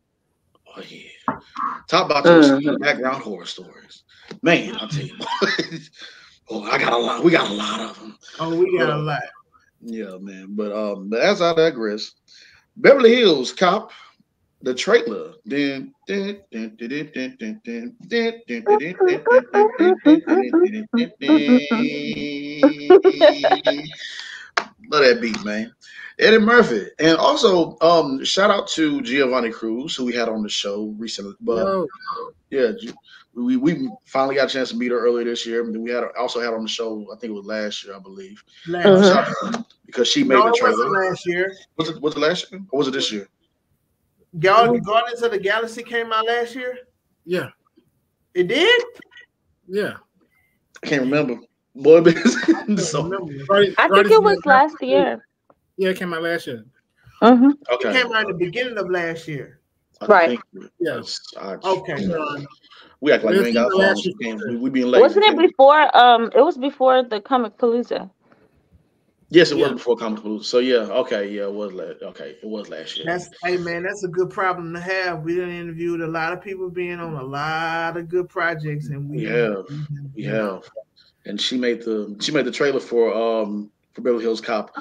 talk about your background horror stories, man. I'll tell you, I got a lot. We got a lot of them. Oh, we got a lot. Yeah, man. But as I digress, Beverly Hills Cop, the trailer. Love that beat, man. Eddie Murphy. And also, shout out to Giovanni Cruz, who we had on the show recently. But yeah, we finally got a chance to meet her earlier this year. And we also had on the show, I think it was last year, I believe. Because she made the trailer. It wasn't last year. Was it last year? Or was it this year? Guardians of the Galaxy came out last year? Yeah. It did? Yeah. I can't remember. Boy, I think it was last year. Yeah, it came out last year. Okay. It came out at the beginning of last year. Right. Yes. Okay. We act like we ain't got phones. We being late. Wasn't it before? It was before the Comic Palooza. Yes, it was before Comic Palooza. So yeah, okay, yeah, it was last year. That's a good problem to have. We done interviewed a lot of people being on a lot of good projects, and we have. And she made the trailer for Beverly Hills Cop.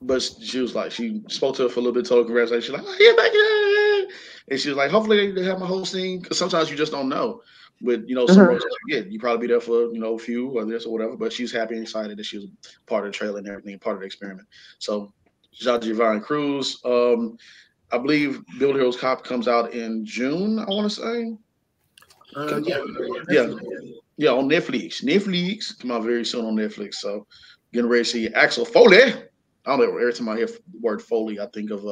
But she was like, she spoke to her for a little bit, told her congratulations. She's like, oh, yeah, thank you. And she was like, hopefully they have my whole scene, because sometimes you just don't know. With some roles that you get, you probably be there for a few or this or whatever. But she's happy and excited that she was part of the trailer and everything, part of the experiment. So, shout out to Giovanni Cruz. I believe Beverly Hills Cop comes out in June. I want to say. Yeah, on Netflix. Netflix come out very soon on Netflix. So, getting ready to see Axel Foley. I don't know. Every time I hear the word Foley, I think of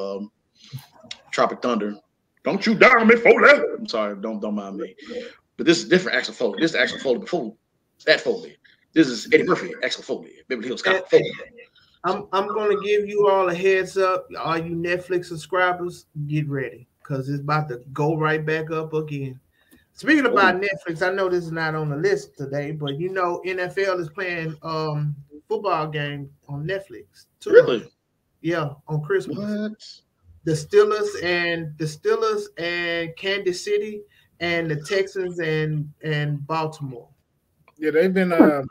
Tropic Thunder. Don't you down me, Foley. I'm sorry. Don't mind me. But this is different Axel Foley. This is Axel Foley before that Foley. This is Eddie Murphy, Axel Foley, Beverly Hills Cop. I'm going to give you all a heads up. All you Netflix subscribers, get ready. because it's about to go right back up again. Speaking about Netflix, I know this is not on the list today, but you know NFL is playing football game on Netflix too. Really? Yeah, on Christmas. What? The Steelers and Kansas City and the Texans and Baltimore. Yeah, they've been the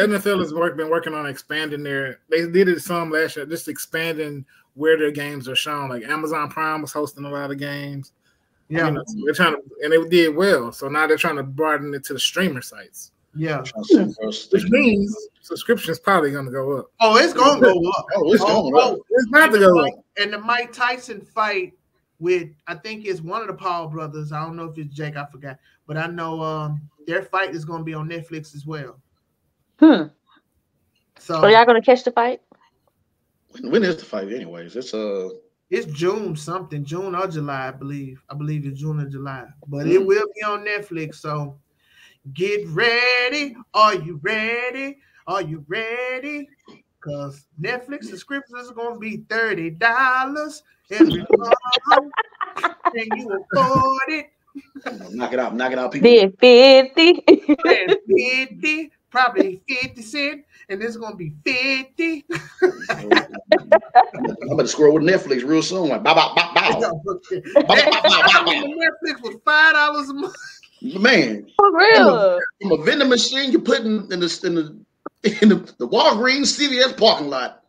NFL has been working on expanding they did it some last year, just expanding where their games are shown. Like Amazon Prime was hosting a lot of games. Yeah, they're trying to, and they did well. So now they're trying to broaden it to the streamer sites. Yeah, which means subscription's probably going to go up. Oh, it's going to go up. Oh, it's going up. It's about to go up. And the Mike Tyson fight with, I think it's one of the Paul brothers. I don't know if it's Jake. I forgot, but I know their fight is going to be on Netflix as well. So y'all going to catch the fight? When is the fight, anyways? It's June something, June or July, I believe. I believe it's June or July, but it will be on Netflix. So get ready. Are you ready? Are you ready? Because Netflix subscriptions is going to be $30 every month. Can you afford it? Knock it out, people. Then 50. 50, probably 50 cents. And this is gonna be 50. I'm about to scroll with Netflix real soon. Like bow. Netflix was $5 a month. Man, for real. From a vending machine you put in the Walgreens CVS parking lot.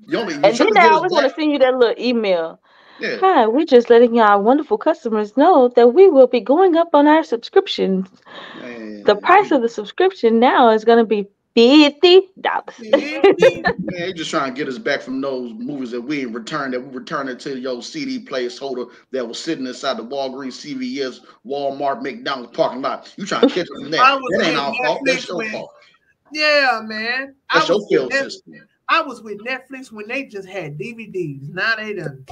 And then they always want to send you that little email. Yeah. Hi, we're just letting y'all wonderful customers know that we will be going up on our subscriptions. Man, the price of the subscription now is going to be $50. Man, you're just trying to get us back from those movies that we returned it to your CD placeholder that was sitting inside the Walgreens, CVS, Walmart, McDonald's parking lot. You trying to catch us from that? That ain't our fault. That's your fault. Yeah, man. That's your fault system. I was with Netflix when they just had DVDs. Now they done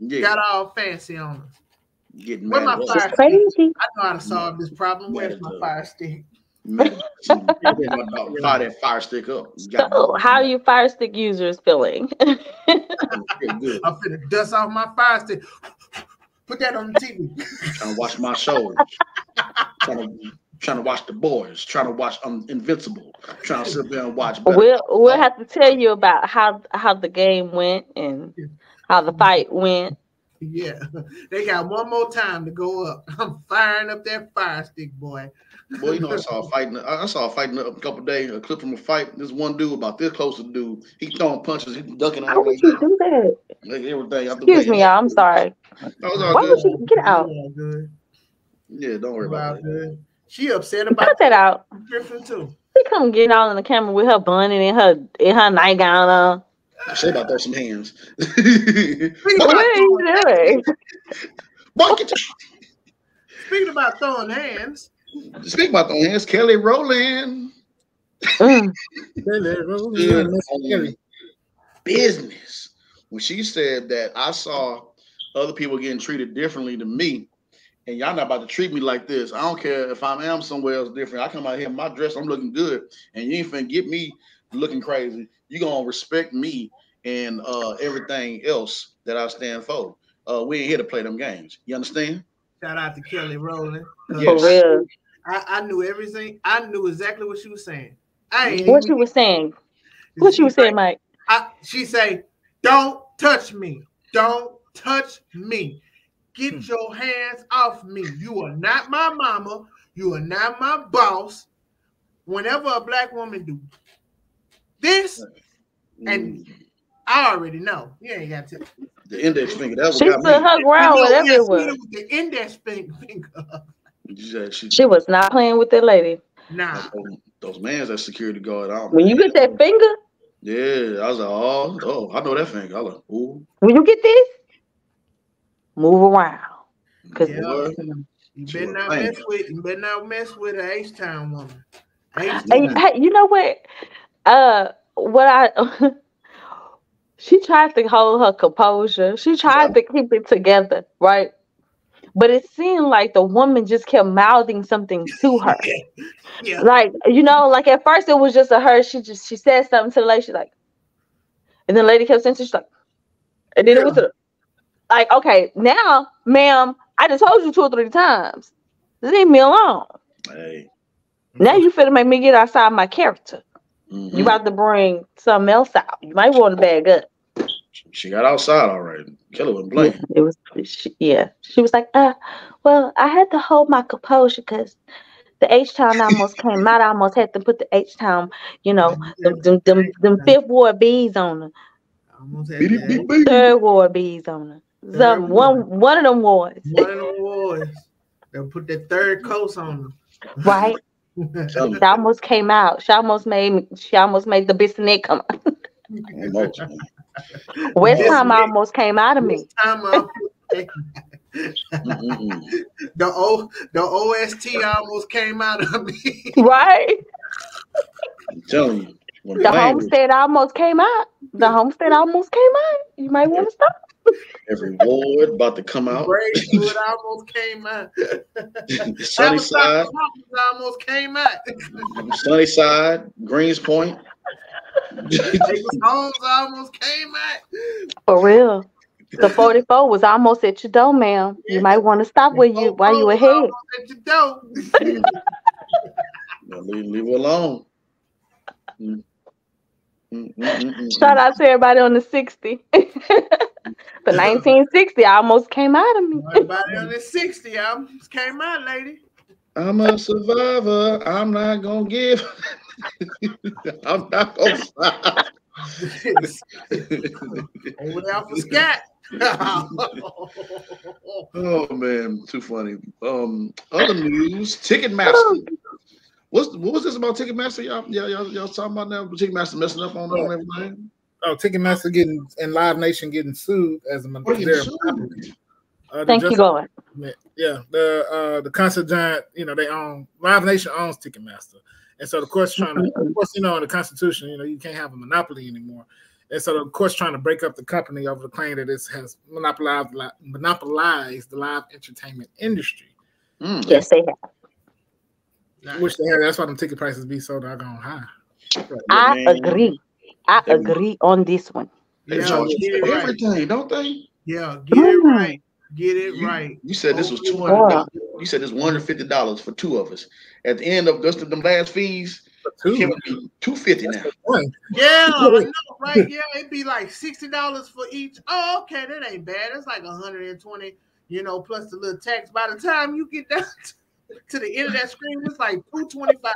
got all fancy on us. Getting Where's my fire stick? Crazy. I know how to solve this problem. Where's my fire stick? Fire that fire stick up. So, how are you fire stick users feeling? I'm finna dust off my fire stick. Put that on the TV. Trying to watch my shows. Trying to watch The Boys. Trying to watch Invincible. Trying to sit there and watch. We'll have to tell you about how the game went and how the fight went. Yeah, they got one more time to go up. I'm firing up that fire stick, boy. Boy, you know, I saw a fight a couple of days, a clip from a fight. This one dude about this close to dude. He throwing punches, he ducking. How would you do that? Like everything. Excuse me, y'all. I'm sorry. Why would you get out? Yeah, don't worry about that. She upset about cut that out. Griffin too. She come getting all in the camera with her bun and in her nightgown on. She about to throw some hands. Speaking about throwing hands. Kelly Rowland. Business. When she said that I saw other people getting treated differently than me, and y'all not about to treat me like this. I don't care if I am somewhere else different. I come out here in my dress, I'm looking good, and you ain't finna get me looking crazy. You gonna respect me and everything else that I stand for. We ain't here to play them games. You understand? Shout out to Kelly Rowland. Yes. For real. I knew everything. I knew exactly what she was saying. What she was saying? What she was saying, Mike? She say, "Don't touch me. Don't touch me. Get your hands off me. You are not my mama. You are not my boss. Whenever a black woman do this, and I already know. You ain't got to. The index finger. That was she put her ground whatever it was. The index finger. She was not playing with that lady. Nah. Those mans that security guard out. When you get that finger. Yeah, I was like, oh, I know that finger. I was like, ooh. When you get this, move around. Cause you better not mess with an H-Town woman. Hey, you know what? She tried to hold her composure. She tried to keep it together, right? But it seemed like the woman just kept mouthing something to her. Yeah. Like, like at first it was just her. She said something to the lady. She's like, and then the lady kept saying, she's like, and then it was like, okay, now, ma'am, I just told you 2 or 3 times. Leave me alone. Hey. Now you finna make me get outside my character. Mm-hmm. You about to bring something else out. You might want to bag up. She got outside all right. Killer wasn't playing. Yeah, it was. She was like, well, I had to hold my composure because the H-Town almost came out. I almost had to put the H-Town, them 5th Ward bees on her. Almost had 3rd Ward bees on her. One of them wards. One of them wards. They'll put that 3rd coast on them. Right. She almost came out. She almost made the Bissonnette come out. West Time almost came out of me. The OST almost came out of me. Right. I'm telling you. The Homestead almost came out. You might want to stop. Every ward about to come out. Braidwood almost came out. Sunnyside almost came out. Sunnyside, Greens Point. Homes almost came out. For real. The 44 was almost at your door, ma'am. You might want to stop while you ahead. At your door. Leave her alone. Shout out to everybody on the 60. The 1960 almost came out of me. Everybody on the 60 almost came out, lady. I'm a survivor. I'm not gonna give. I'm not gonna stop. Over there for Scott. Oh man, too funny. Other news: Ticketmaster. What was this about Ticketmaster? Y'all talking about now? Ticketmaster messing up on everything. Oh, Ticketmaster getting and Live Nation getting sued as a monopoly. Thank you, Lord. Yeah, the concert giant, they own Live Nation owns Ticketmaster, and so the court's trying to, of course, in the Constitution, you can't have a monopoly anymore, and so the court's trying to break up the company over the claim that it has monopolized the live entertainment industry. Yes, they have. Which they have. That's why them ticket prices be so doggone high. I agree on this one. They charge you for everything, don't they? Yeah, get it right. Get it right. You said this was $200. You said this $150 for 2 of us. At the end of just them last fees, it came up to $250 now. Yeah, I know, right? Yeah, it'd be like $60 for each. Oh, okay, that ain't bad. That's like $120, plus the little tax. By the time you get down to the end of that screen, it's like $225.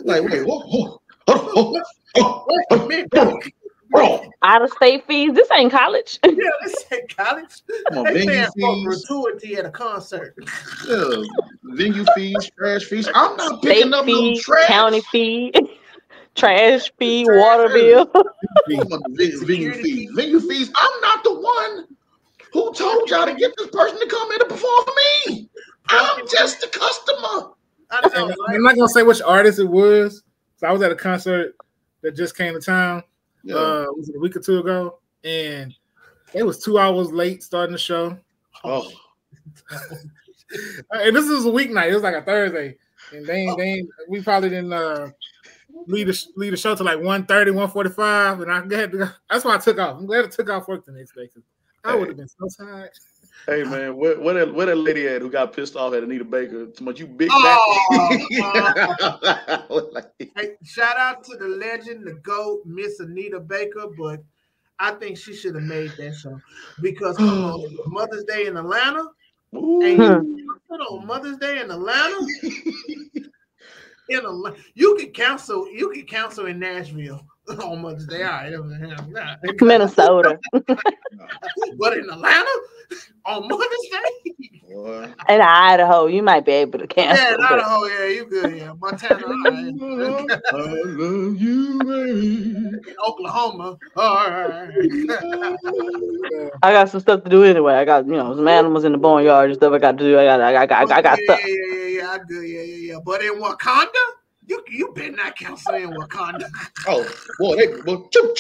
Like, wait, out of state fees. This ain't college. Yeah, this ain't college. Come on, they venue paying fees. for gratuity at a concert. Yeah, venue fees, trash fees. I'm not picking up no trash. County fee, trash fee, water bill. Venue fees. Venue fees. I'm not the one who told y'all to get this person to come in and perform for me. I'm just the customer. I'm not gonna say which artist it was. So I was at a concert that just came to town. Was it a week or 2 ago? And it was 2 hours late starting the show. Oh. And this was a weeknight. It was like a Thursday. And we probably didn't leave the show to like 1:30, 1:45. And I had to go. That's why I took off. I'm glad I took off work the next day because I would have been so tired. Hey man, where that lady at who got pissed off at Anita Baker? Too much you big Hey, shout out to the legend, the GOAT, Miss Anita Baker, but I think she should have made that show because come on, Mother's Day in Atlanta. Put on Mother's Day in Atlanta. You can cancel in Nashville on Mother's Day. All right. Minnesota. But in Atlanta on Mother's Day. Boy. In Idaho, you might be able to cancel. Yeah, in Idaho, yeah, you good. Yeah, Montana, all right. I love you, baby. In Oklahoma, all right. I got some stuff to do anyway. I got some animals in the boneyard and stuff. I got to do. I got stuff. Yeah, I do. Yeah. But in Wakanda. You better not cancel in Wakanda. Oh, boy, choo.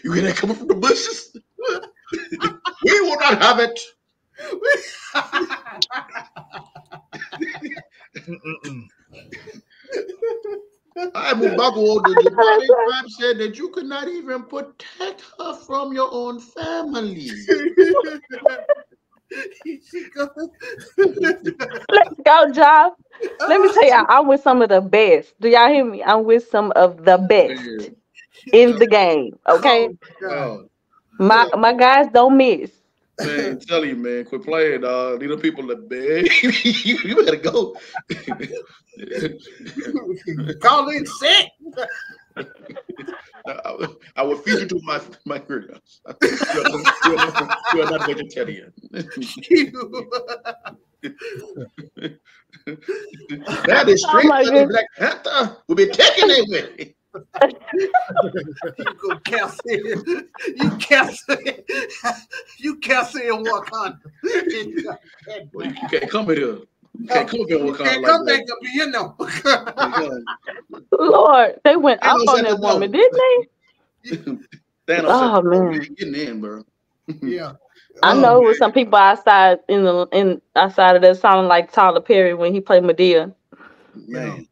You hear that coming from the bushes? We will not have it. Mubaku, the party tribe said that you could not even protect her from your own family. Let's go, Job. Let me tell y'all, I'm with some of the best. Do y'all hear me? I'm with some of the best in the game. Okay. My guys don't miss. Man, tell you, man, quit playing, dog. These are people that beg. You better go. Call in sick. I will feed you to my greenhouse. You are not vegetarian. That is straight Black Panther will be taken away. You can't say in Wakanda. Well, you can't come here. You can't come here Wakanda. Can't come back up here, you know. Lord, they went up on that woman, didn't they? Oh man, getting in, bro. Yeah. I know it was some people outside outside of that sounding like Tyler Perry when he played Medea. Man.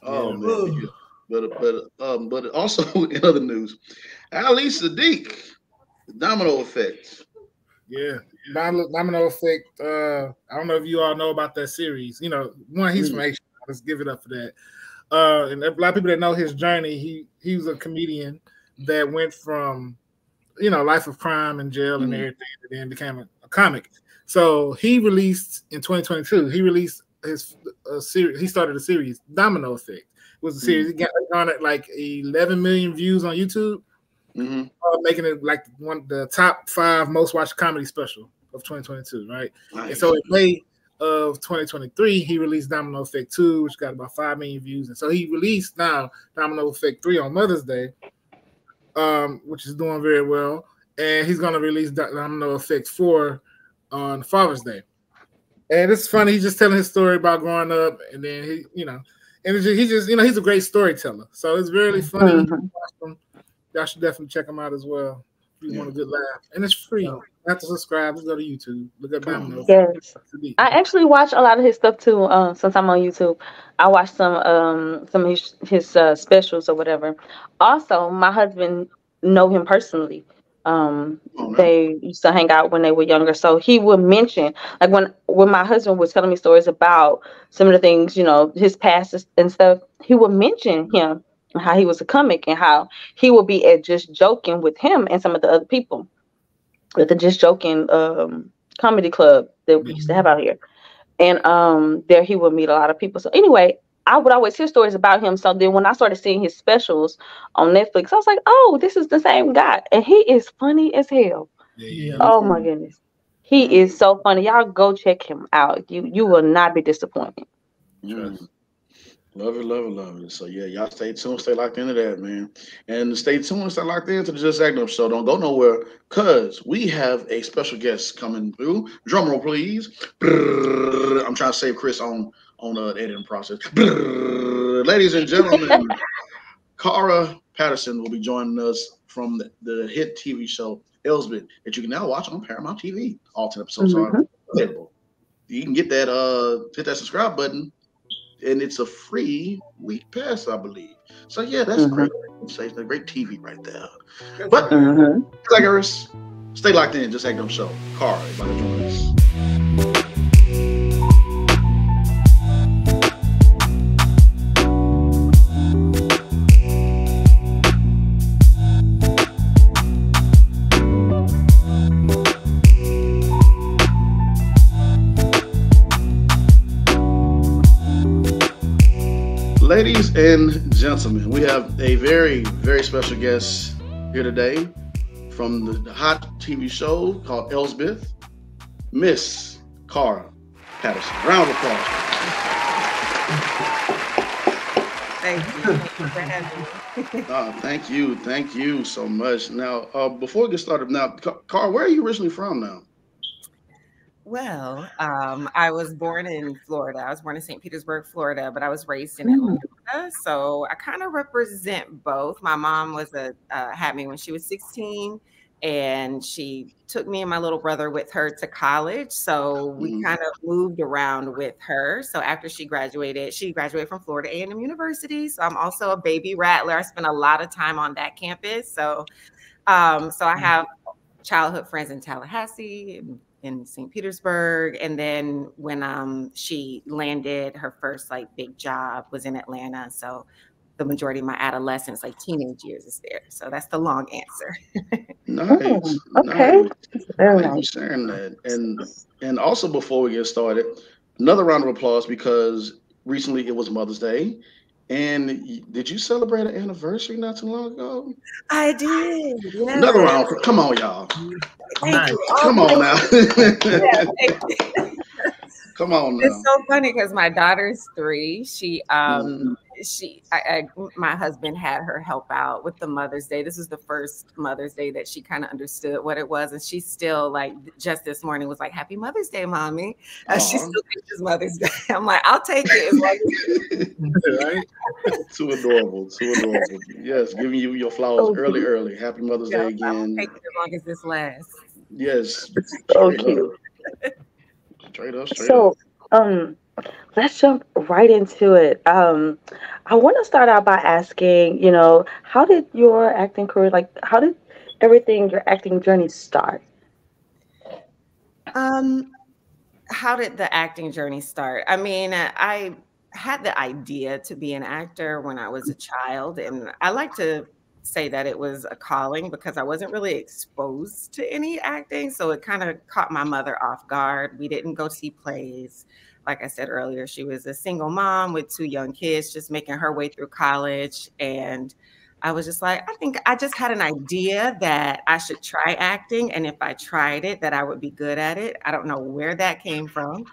Oh man. Yeah. But also in other news, Ali Siddiq, Domino Effect. Yeah, Domino Effect. I don't know if you all know about that series. You know, he's from Asia. Let's give it up for that. And a lot of people that know his journey, he was a comedian that went from, life of crime and jail and everything, and then became a comic. So he released in 2022. He released his series. He started a series, Domino Effect. It was a series. He got on it like 11 million views on YouTube, making it like the top 5 most watched comedy special of 2022. Right, nice. And so in May of 2023, he released Domino Effect 2, which got about 5 million views, and so he released now Domino Effect 3 on Mother's Day, which is doing very well, and he's going to release Domino Effect 4 on Father's Day. And it's funny. He's just telling his story about growing up, and then he's a great storyteller. So it's really funny. Y'all should definitely check him out as well if you want a good laugh. And it's free. You have to subscribe. Just go to YouTube. Look up Domino. Yes, I actually watch a lot of his stuff too. Since I'm on YouTube, I watch some of his specials or whatever. Also, my husband know him personally. They used to hang out when they were younger, so he would mention, like when my husband was telling me stories about some of the things, his past and stuff, he would mention him, how he was a comic, and how he would be at Just Joking with him and some of the other people at the Just Joking comedy club that we used to have out here, and there he would meet a lot of people. So anyway, I would always hear stories about him. So then when I started seeing his specials on Netflix, I was like, oh, this is the same guy. And he is funny as hell. Yeah. Oh, my goodness. He is so funny. Y'all go check him out. You will not be disappointed. Yes. Love it. So, yeah, y'all stay tuned. Stay locked into that, man. And stay tuned. Stay locked into the Just Acting Up Show. Don't go nowhere because we have a special guest coming through. Drum roll, please. I'm trying to save Chris on the editing process. Ladies and gentlemen, Carra Patterson will be joining us from the hit TV show Elsbeth that you can now watch on Paramount TV. All 10 episodes are available. You can get that, hit that subscribe button, and it's a free week pass, I believe. So yeah, that's great. It's a great TV right there. But stay locked in. Just Acting Up Show. Carra, about to join us. Ladies and gentlemen, we have a very, very special guest here today from the hot TV show called Elsbeth, Miss Carra Patterson. Round of applause. Thank you. Thank you for having me. Thank you so much. Now, before we get started, Carra, where are you originally from now? Well, I was born in Florida. I was born in St. Petersburg, Florida, but I was raised in Atlanta. So I kind of represent both. My mom had me when she was 16. and she took me and my little brother with her to college. So we kind of moved around with her. So after she graduated from Florida A&M University. So I'm also a baby rattler. I spent a lot of time on that campus. So I have childhood friends in Tallahassee, in St. Petersburg. And then when she landed her first like big job was in Atlanta. So the majority of my adolescence, like teenage years, is there. So that's the long answer. Nice. Okay. Nice. Thank you for sharing that. And also before we get started, another round of applause because recently it was Mother's Day. And did you celebrate an anniversary not too long ago? I did. Yeah. Another round. Come on, y'all. Thank you. Come on now. Yeah, thank you. Come on now. It's so funny because my daughter's 3. My husband had her help out with the Mother's Day. This was the first Mother's Day that she kind of understood what it was. And she's still like, just this morning was like, Happy Mother's Day, Mommy. She still thinks it's Mother's Day. I'm like, I'll take it. Right? Too adorable. Too adorable. Yes, giving you your flowers early. Happy Mother's Day again. I'll take it as long as this lasts. Yes. So cute. Straight up. Let's jump right into it. I want to start out by asking, how did your acting career, how did your acting journey start? How did the acting journey start? I mean, I had the idea to be an actor when I was a child, and I like to say that it was a calling because I wasn't really exposed to any acting. So it kind of caught my mother off guard. We didn't go see plays. Like I said earlier, she was a single mom with 2 young kids, just making her way through college. And I was just like, I think I just had an idea that I should try acting. And if I tried it, that I would be good at it. I don't know where that came from.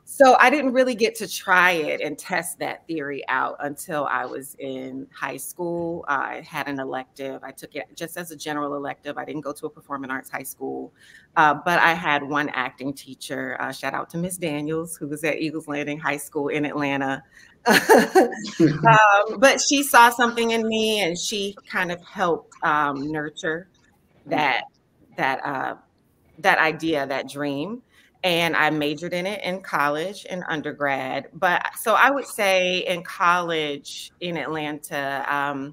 So I didn't really get to try it and test that theory out until I was in high school. I had an elective. I took it just as a general elective. I didn't go to a performing arts high school, but I had one acting teacher. Shout out to Miss Daniels, who was at Eagles Landing High School in Atlanta. But she saw something in me, and she kind of helped nurture that idea, that dream. And I majored in it in college and undergrad. But so I would say in college in Atlanta, I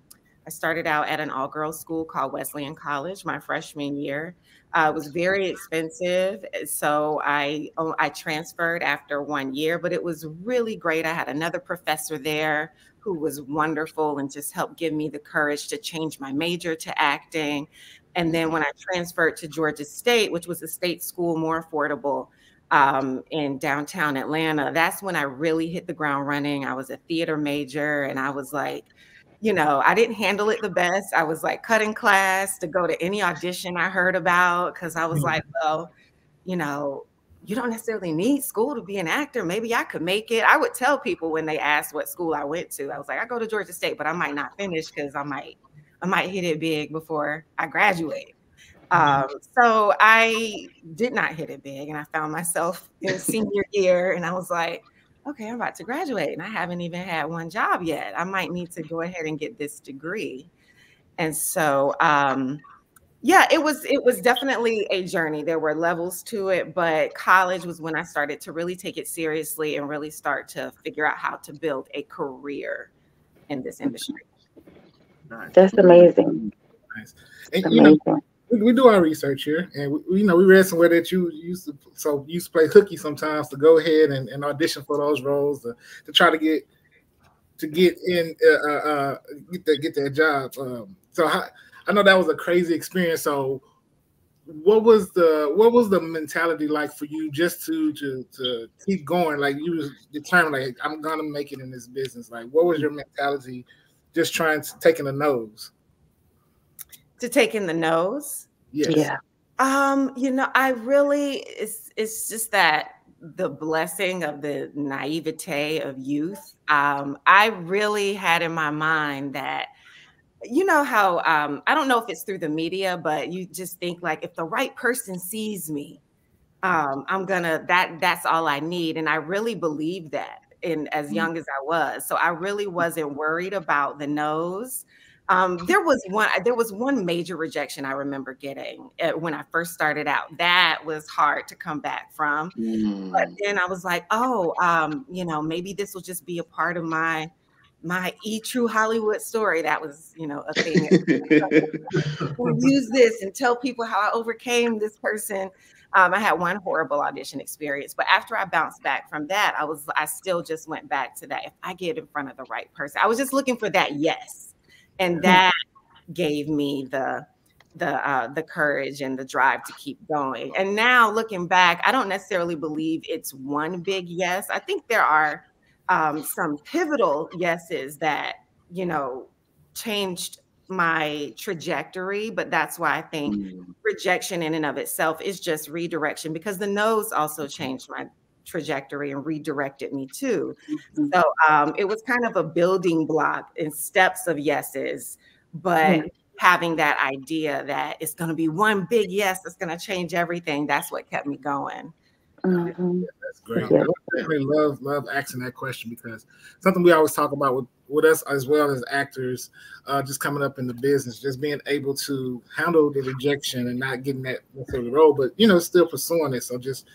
started out at an all-girls school called Wesleyan College my freshman year. It was very expensive. So I transferred after 1 year, but it was really great. I had another professor there who was wonderful and just helped give me the courage to change my major to acting. And then when I transferred to Georgia State, which was a state school, more affordable, in downtown Atlanta, that's when I really hit the ground running. I was a theater major, and I was like, I didn't handle it the best. I was like cutting class to go to any audition I heard about because I was like, well, you don't necessarily need school to be an actor. Maybe I could make it. I would tell people when they asked what school I went to, I was like, I go to Georgia State, but I might not finish because I might hit it big before I graduate. So I did not hit it big, and I found myself in senior year, and I was like, okay, I'm about to graduate, and I haven't even had one job yet. I might need to go ahead and get this degree. And so, it was definitely a journey. There were levels to it, but college was when I started to really take it seriously and really start to figure out how to build a career in this industry. That's amazing. Nice. And, we do our research here, and we read somewhere that you used to play hooky sometimes to go ahead and audition for those roles to try to get in get that job. So I know that was a crazy experience. So what was the mentality like for you just to keep going? Like you was determined, like I'm gonna make it in this business. Like what was your mentality? Just trying to take in the nose. To take in the nose? Yes. Yeah. I really, it's just that the blessing of the naivete of youth. I really had in my mind that, how, I don't know if it's through the media, but you just think like, if the right person sees me, that's all I need. And I really believed that as young as I was. So I really wasn't worried about the nose. There was one major rejection I remember getting when I first started out. That was hard to come back from. But then I was like, oh, you know, maybe this will just be a part of my true Hollywood story. That was, you know, a thing. We'll use this and tell people how I overcame this person. I had one horrible audition experience, but after I bounced back from that, I still just went back to that. If I get in front of the right person, I was just looking for that yes, and that gave me the courage and the drive to keep going. And now looking back, I don't necessarily believe it's one big yes. I think there are some pivotal yeses that, you know, changed my trajectory, but that's why I think rejection in and of itself is just redirection, because the no's also changed my trajectory and redirected me too. So it was kind of a building block in steps of yeses, but having that idea that it's going to be one big yes that's going to change everything, that's what kept me going. That's great. I really love asking that question, because something we always talk about with us as well as actors, just coming up in the business, just being able to handle the rejection and not getting that for the role, but, you know, still pursuing it. So just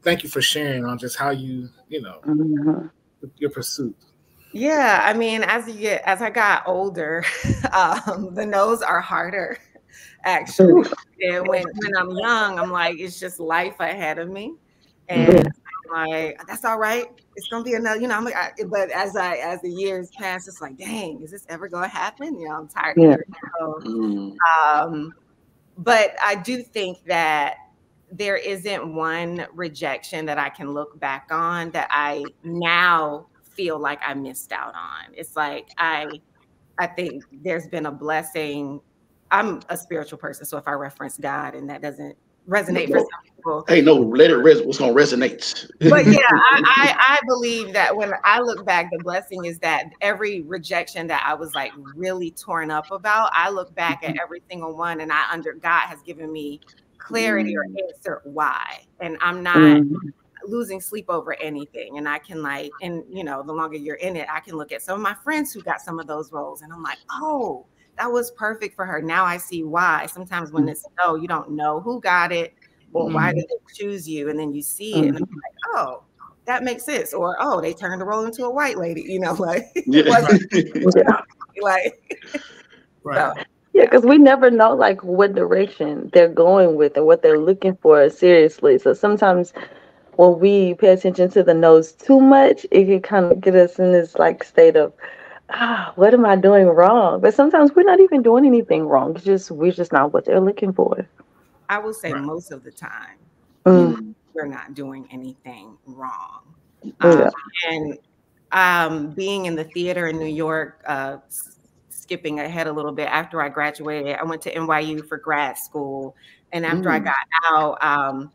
thank you for sharing on just how you know, your pursuit. Yeah, I mean, as I got older, the no's are harder, actually. And when I'm young, I'm like, it's just life ahead of me. And I'm like, that's all right. It's gonna be another, you know. But as the years pass, it's like, dang, is this ever gonna happen? You know, I'm tired of hearing it. But I do think that there isn't one rejection that I can look back on that I now feel like I missed out on. It's like I think there's been a blessing. I'm a spiritual person, so if I reference God and that doesn't resonate for some people, hey, no, let it resonate. What's gonna resonate? But yeah, I believe that when I look back, the blessing is that every rejection that I was like really torn up about, I look back at every single one, and God has given me clarity or answer why, and I'm not losing sleep over anything. And I can and you know, the longer you're in it, I can look at some of my friends who got some of those roles, and I'm like, oh, that was perfect for her. Now I see why. Sometimes when it's no, you don't know who got it or why did they choose you, and then you see it, and I'm like, oh, that makes sense. Or oh, they turned the role into a white lady. You know, like right. So, yeah, because we never know like what direction they're going with and what they're looking for seriously. So sometimes when we pay attention to the no's too much, it can kind of get us in this like state of, what am I doing wrong? But sometimes we're not even doing anything wrong. It's just we're just not what they're looking for. I will say most of the time, we're not doing anything wrong. And being in the theater in New York, skipping ahead a little bit, after I graduated, I went to NYU for grad school. And after I got out,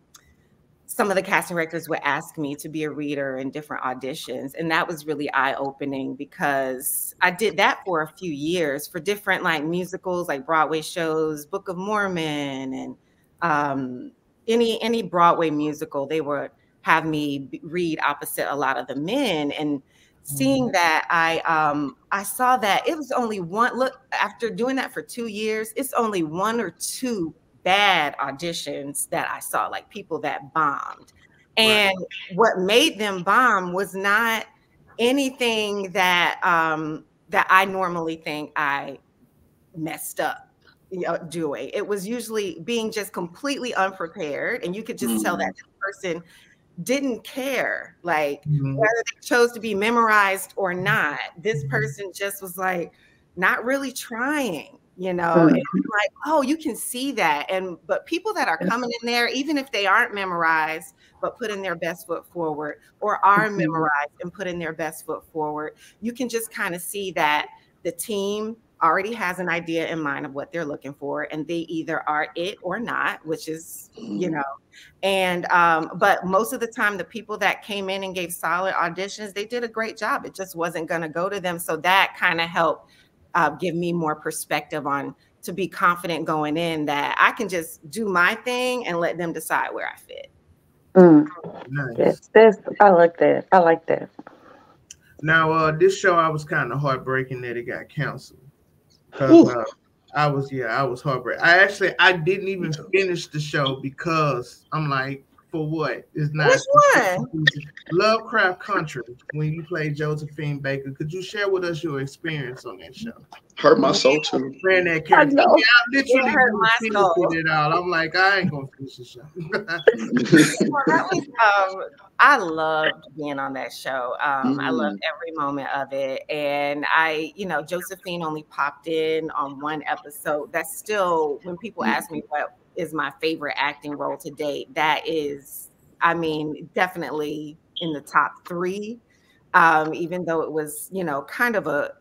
some of the casting directors would ask me to be a reader in different auditions. And that was really eye-opening, because I did that for a few years for different like musicals, like Broadway shows, Book of Mormon, and any Broadway musical. They would have me read opposite a lot of the men. And seeing that, I saw that it was only one, look, after doing that for 2 years, it's only 1 or 2 bad auditions that I saw, like people that bombed. And what made them bomb was not anything that that I normally think I messed up doing. It was usually being just completely unprepared, and you could just tell that this person didn't care, like whether they chose to be memorized or not. This person just was like not really trying. You know, and I'm like, oh, you can see that. But people that are coming in there, even if they aren't memorized, but putting their best foot forward, or are memorized and putting their best foot forward, you can just kind of see that the team already has an idea in mind of what they're looking for, and they either are it or not, which is, you know, and but most of the time, the people that came in and gave solid auditions, they did a great job. It just wasn't going to go to them. So that kind of helped give me more perspective on, to be confident going in, that I can just do my thing and let them decide where I fit. Nice. I like that. I like that. Now, this show, I was kind of heartbreaking that it got canceled. Cause I was heartbroken. I didn't even finish the show because I'm like, for what? It's not. Which one? Lovecraft Country. When you played Josephine Baker, could you share with us your experience on that show? Hurt my soul too. Playing that character, I literally hurt my soul. It all. I'm like, I ain't gonna finish the show. Well, that was, I loved being on that show. I loved every moment of it, and Josephine only popped in on one episode. That's still, when people ask me what is my favorite acting role to date, that is, I mean, definitely in the top 3. Even though it was, kind of a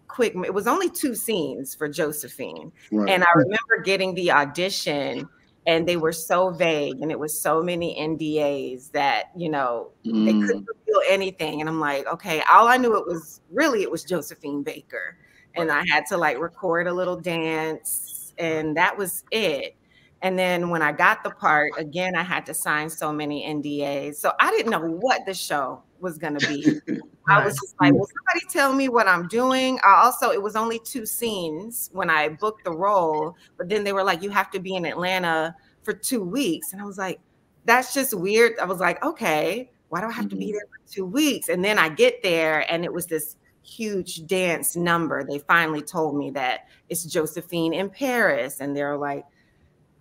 quick, it was only 2 scenes for Josephine. Right. And I remember getting the audition and they were so vague and it was so many NDAs that, they couldn't reveal anything. And I'm like, okay, all I knew it was Josephine Baker. And I had to like record a little dance and that was it. And then when I got the part, again, I had to sign so many NDAs. So I didn't know what the show was going to be. I was just like, will somebody tell me what I'm doing? It was only 2 scenes when I booked the role, but then they were like, you have to be in Atlanta for 2 weeks. And I was like, that's just weird. I was like, okay, why do I have to be there for 2 weeks? And then I get there and it was this huge dance number. They finally told me that it's Josephine in Paris. And they're like,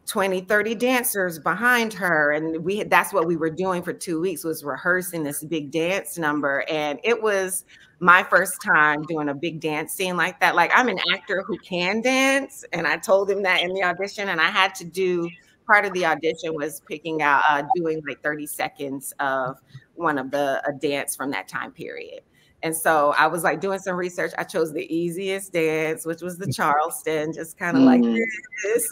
20, 30 dancers behind her. And that's what we were doing for 2 weeks, was rehearsing this big dance number. And it was my first time doing a big dance scene like that. Like, I'm an actor who can dance. And I told him that in the audition, and I had to do, part of the audition was picking out, doing like 30 seconds of one of a dance from that time period. And so I was like doing some research. I chose the easiest dance, which was the Charleston, just kind of like this.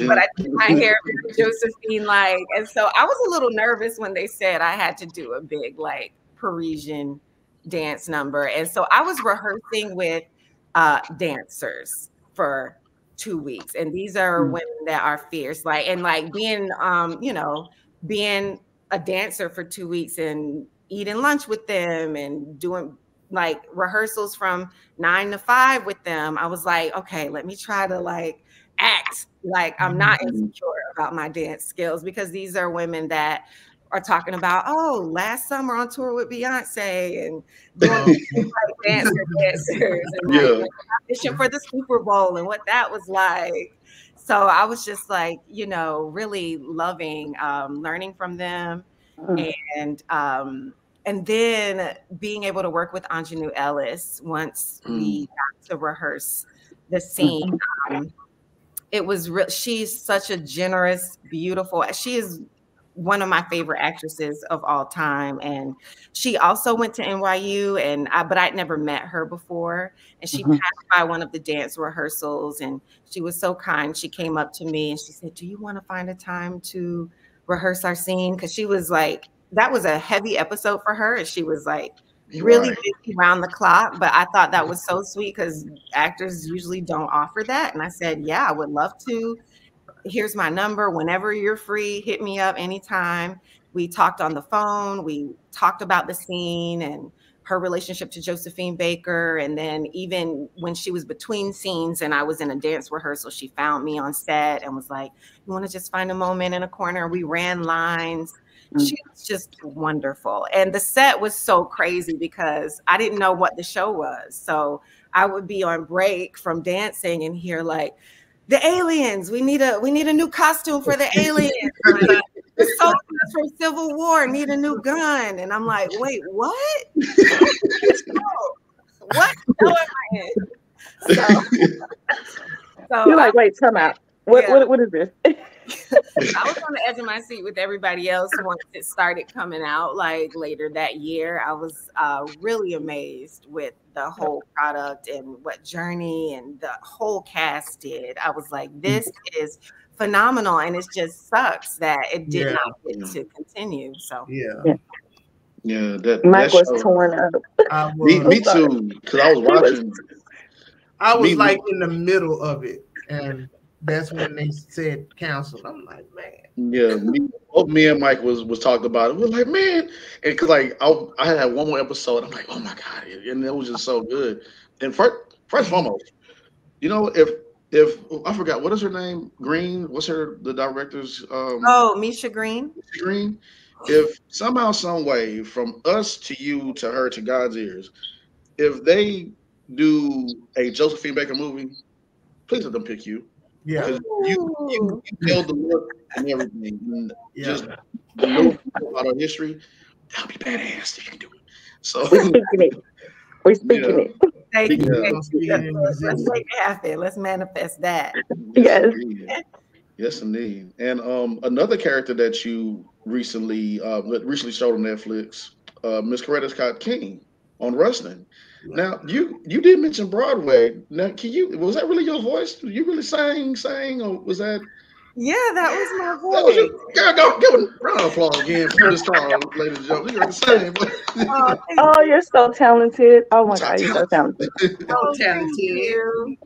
But I did my hair Josephine like. And so I was a little nervous when they said I had to do a big like Parisian dance number. And so I was rehearsing with dancers for 2 weeks. And these are women that are fierce, like, and like being, being a dancer for 2 weeks and eating lunch with them and doing like rehearsals from 9 to 5 with them. I was like, okay, let me try to like act like I'm not insecure about my dance skills, because these are women that are talking about, oh, last summer on tour with Beyonce and doing like dancers and like audition for the Super Bowl and what that was like. So I was just like, really loving learning from them. And then being able to work with Anjanou Ellis once we got to rehearse the scene. It was she's such a generous, beautiful, she is one of my favorite actresses of all time. And she also went to NYU, but I'd never met her before. And she passed by one of the dance rehearsals and she was so kind. She came up to me and she said, do you want to find a time to rehearse our scene? Because she was like, that was a heavy episode for her. And she was like really busy around the clock. But I thought that was so sweet because actors usually don't offer that. And I said, yeah, I would love to. Here's my number. Whenever you're free, hit me up anytime. We talked on the phone. We talked about the scene and her relationship to Josephine Baker. And then even when she was between scenes and I was in a dance rehearsal, she found me on set and was like, you want to just find a moment in a corner? We ran lines. She was just wonderful. And the set was so crazy because I didn't know what the show was. So I would be on break from dancing and hear like, the aliens, we need a new costume for the aliens. Like, the soldiers from Civil War need a new gun. And I'm like, wait, what? What show am I in? So you're like, wait, time out. What is this? I was on the edge of my seat with everybody else once it started coming out, like later that year. I was really amazed with the whole product and what Journey and the whole cast did. I was like, this is phenomenal, and it just sucks that it did not get to continue. So that Mike that was show, torn up. me too, because I was watching. I was like in the middle of it, and that's when they said cancel. I'm like, man. Yeah, me and Mike was talking about it. We're like, man, and because like I had one more episode. I'm like, oh my god, and it was just so good. And first and foremost, You know, if I forgot what is her name, Green. What's the director's? Oh, Misha Green. Misha Green. If somehow, some way, from us to you to her to God's ears, if they do a Josephine Baker movie, please let them pick you. Yeah. Because you nailed the look and everything. And just the little about our history, that'll be badass if you can do it. So we're speaking it. Thank you. Let's make it happen. Let's manifest that. Yes. Yes, indeed. And another character that you recently showed on Netflix, Miss Coretta Scott King on wrestling. Now you did mention Broadway. Now was that really your voice? You really sang, or was that? Yeah, that was my voice. Go give a round of applause again for this call, ladies and gentlemen. You're the same. Oh, you're so talented. Oh my God, you're so talented. So talented.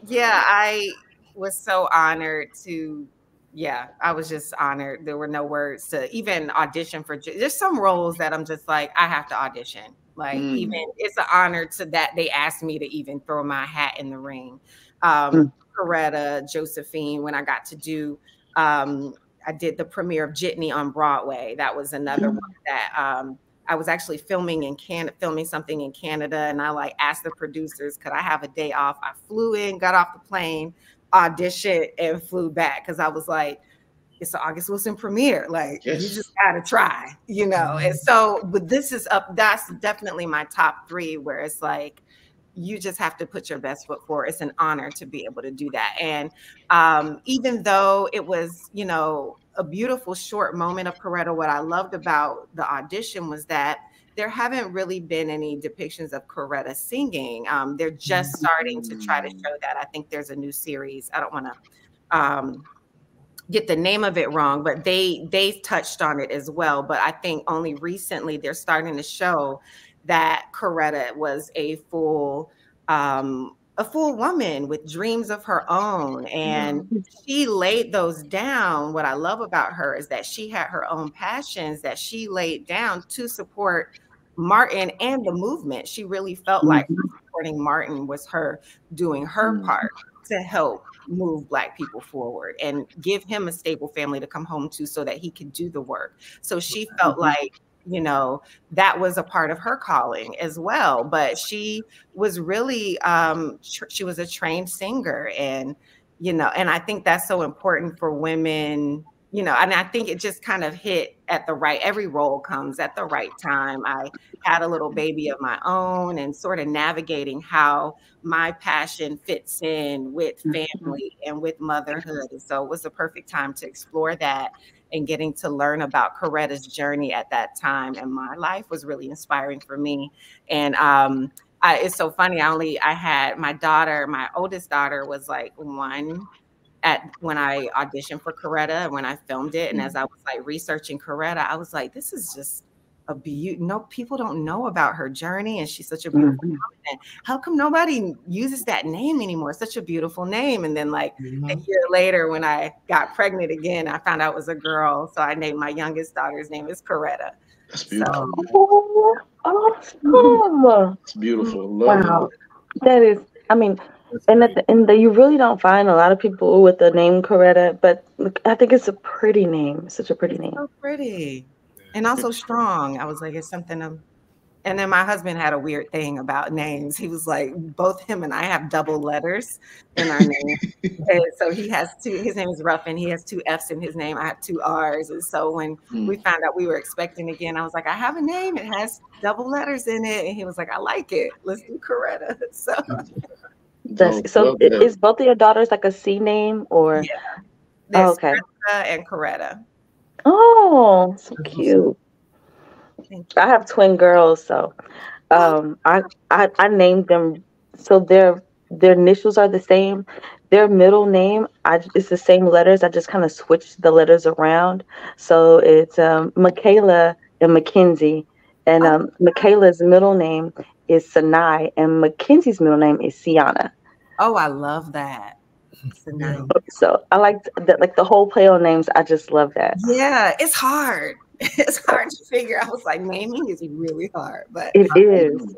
Yeah, I was so honored to. Yeah, I was just honored. There were no words to even audition for. There's some roles that I'm just like, I have to audition. Like, even it's an honor to that they asked me to even throw my hat in the ring. Coretta, Josephine, when I got to do, I did the premiere of Jitney on Broadway. That was another one that I was actually filming something in Canada, and I like asked the producers, could I have a day off? I flew in, got off the plane, auditioned, and flew back because I was like, it's an August Wilson premiere. Like, you just gotta try, you know. And so, but this is up. That's definitely my top 3, where it's like, you just have to put your best foot forward. It's an honor to be able to do that. And even though it was, you know, a beautiful short moment of Coretta, what I loved about the audition was that there haven't really been any depictions of Coretta singing. They're just starting to try to show that. I think there's a new series. I don't want to get the name of it wrong, but they touched on it as well. But I think only recently they're starting to show that Coretta was a full woman with dreams of her own. And she laid those down. What I love about her is that she had her own passions that she laid down to support Martin and the movement. She really felt like supporting Martin was her doing her part to help move Black people forward and give him a stable family to come home to so that he could do the work. So she felt like, you know, that was a part of her calling as well. But she was really, she was a trained singer, and, you know, and I think that's so important for women, you know, and I think it just kind of hit at the right, every role comes at the right time. I had a little baby of my own and sort of navigating how my passion fits in with family and with motherhood. And so it was a perfect time to explore that and getting to learn about Coretta's journey at that time. And my life was really inspiring for me. And it's so funny. I had my daughter, my oldest daughter was like 1 when I auditioned for Coretta and when I filmed it. And as I was like researching Coretta, I was like, this is just a beauty. No, people don't know about her journey. And she's such a beautiful woman. How come nobody uses that name anymore? Such a beautiful name. And then like a year later, when I got pregnant again, I found out it was a girl. So I named my youngest daughter's name is Coretta. That's beautiful. So, awesome. It's beautiful. Wow. That is, I mean, and at the end, you really don't find a lot of people with the name Coretta, but I think it's a pretty name. It's such a pretty name. So pretty. And also strong. I was like, it's something of, and then my husband had a weird thing about names. He was like, both him and I have double letters in our name. And so he has his name is Ruffin. He has 2 F's in his name. I have 2 R's. And so when we found out we were expecting again, I was like, I have a name. It has double letters in it. And he was like, I like it. Let's do Coretta. So. So is both of your daughters like a C name or? Yeah. Okay. And Coretta. Oh, so cute. I have twin girls, so I named them so their initials are the same. Their middle name it's the same letters. I just kind of switched the letters around. So it's Michaela and Mackenzie. And Michaela's middle name is Sinai, and Mackenzie's middle name is Sienna. Oh, I love that. So I like that, like the whole play on names. I just love that. Yeah, it's hard. It's hard to figure. I was like, naming is really hard, but it is.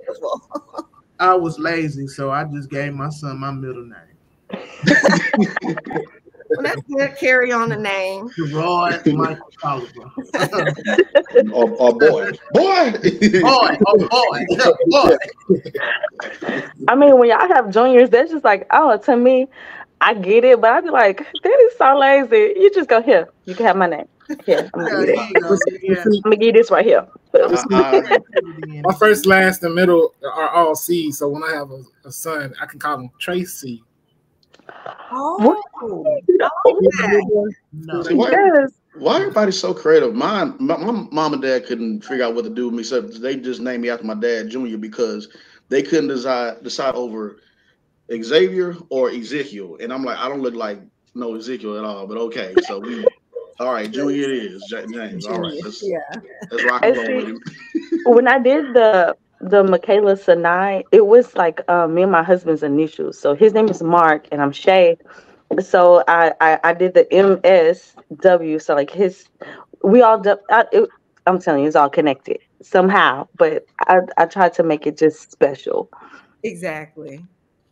I was lazy, so I just gave my son my middle name. Well, that's good. Carry on the name. Gerard Michael Oliver. Oh boy. Boy. I mean, when y'all have juniors, that's just like, oh, to me, I get it, but I'd be like, that is so lazy. You just go here. You can have my name. Here, I'm gonna give you this right here. My first, last, and middle are all C. So when I have a son, I can call him Tracy. Oh, no. See, why everybody so creative? My mom and dad couldn't figure out what to do with me, except they just named me after my dad, Junior, because they couldn't decide over Xavier or Ezekiel. And I'm like, I don't look like no Ezekiel at all, but okay. So all right, Junior it is. James. All right. Let's rock and roll with him. When I did the Michaela Sinai, it was like me and my husband's initials. So his name is Mark and I'm Shay. So I did the MSW. So like I'm telling you, it's all connected somehow. But I tried to make it just special. Exactly.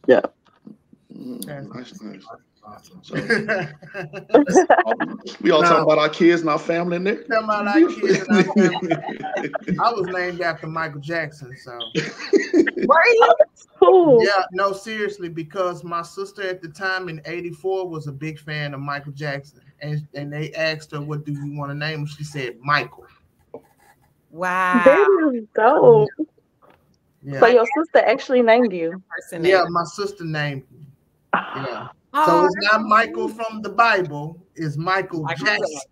Yeah. Nice. So, we all talking about our kids and our family, Nick. Talking about our kids and our family. I was named after Michael Jackson, so. Were you? Cool. Yeah, no, seriously, because my sister at the time in '84 was a big fan of Michael Jackson, and they asked her, "What do you want to name him?" She said, "Michael." Wow. There you go. Yeah. So your sister actually named you? Yeah, my sister named me. Yeah. So it's not Michael from the Bible, it's Michael Jackson.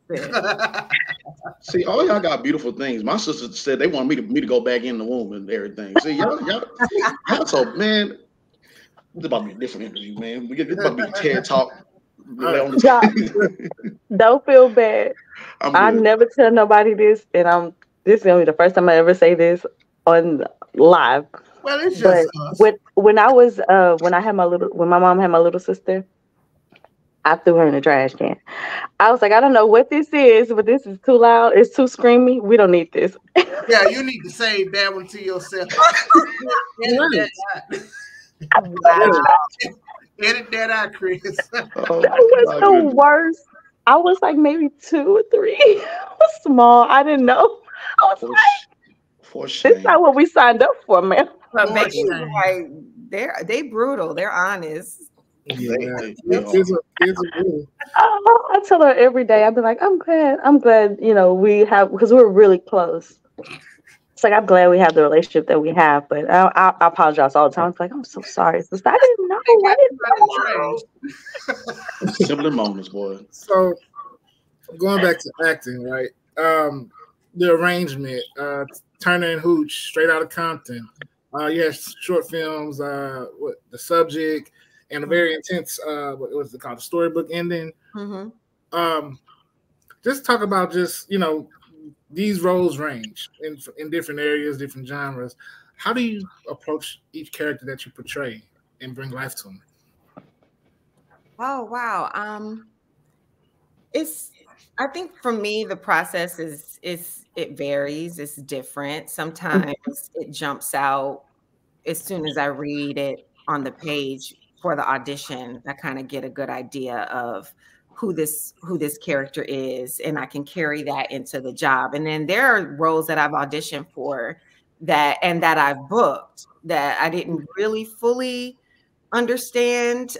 See, all y'all got beautiful things. My sister said they want me to go back in the womb and everything. See, y'all so, man, it's about to be a different interview, man. It's about to be TED Talk. Don't feel bad. I never tell nobody this, and this is gonna be the first time I ever say this on live. Well, it's just us. When my mom had my little sister, I threw her in the trash can. I was like, I don't know what this is, but this is too loud. It's too screamy. We don't need this. Yeah, you need to save that one to yourself. Edit that out, Chris. That was the worst. I was like maybe 2 or 3. I was small. I didn't know. I was like, this is not what we signed up for, man. But like, they brutal. They're honest. Yeah, I tell her every day. I've been like, I'm glad, we have, because we're really close. It's like, I'm glad we have the relationship that we have, but I apologize all the time. It's like, I'm so sorry, sister. I didn't know. Similar moments, boy. So going back to acting, right? The arrangement, Turner and Hooch, Straight Outta Compton. You had short films, The Subject, and a very intense, what was it called? The storybook ending. Mm-hmm. Just talk about these roles range in different areas, different genres. How do you approach each character that you portray and bring life to them? Oh, wow. I think for me, the process it varies. It's different. Sometimes it jumps out as soon as I read it on the page for the audition. I kind of get a good idea of who this character is, and I can carry that into the job. And then there are roles that I've auditioned for that I've booked that I didn't really fully understand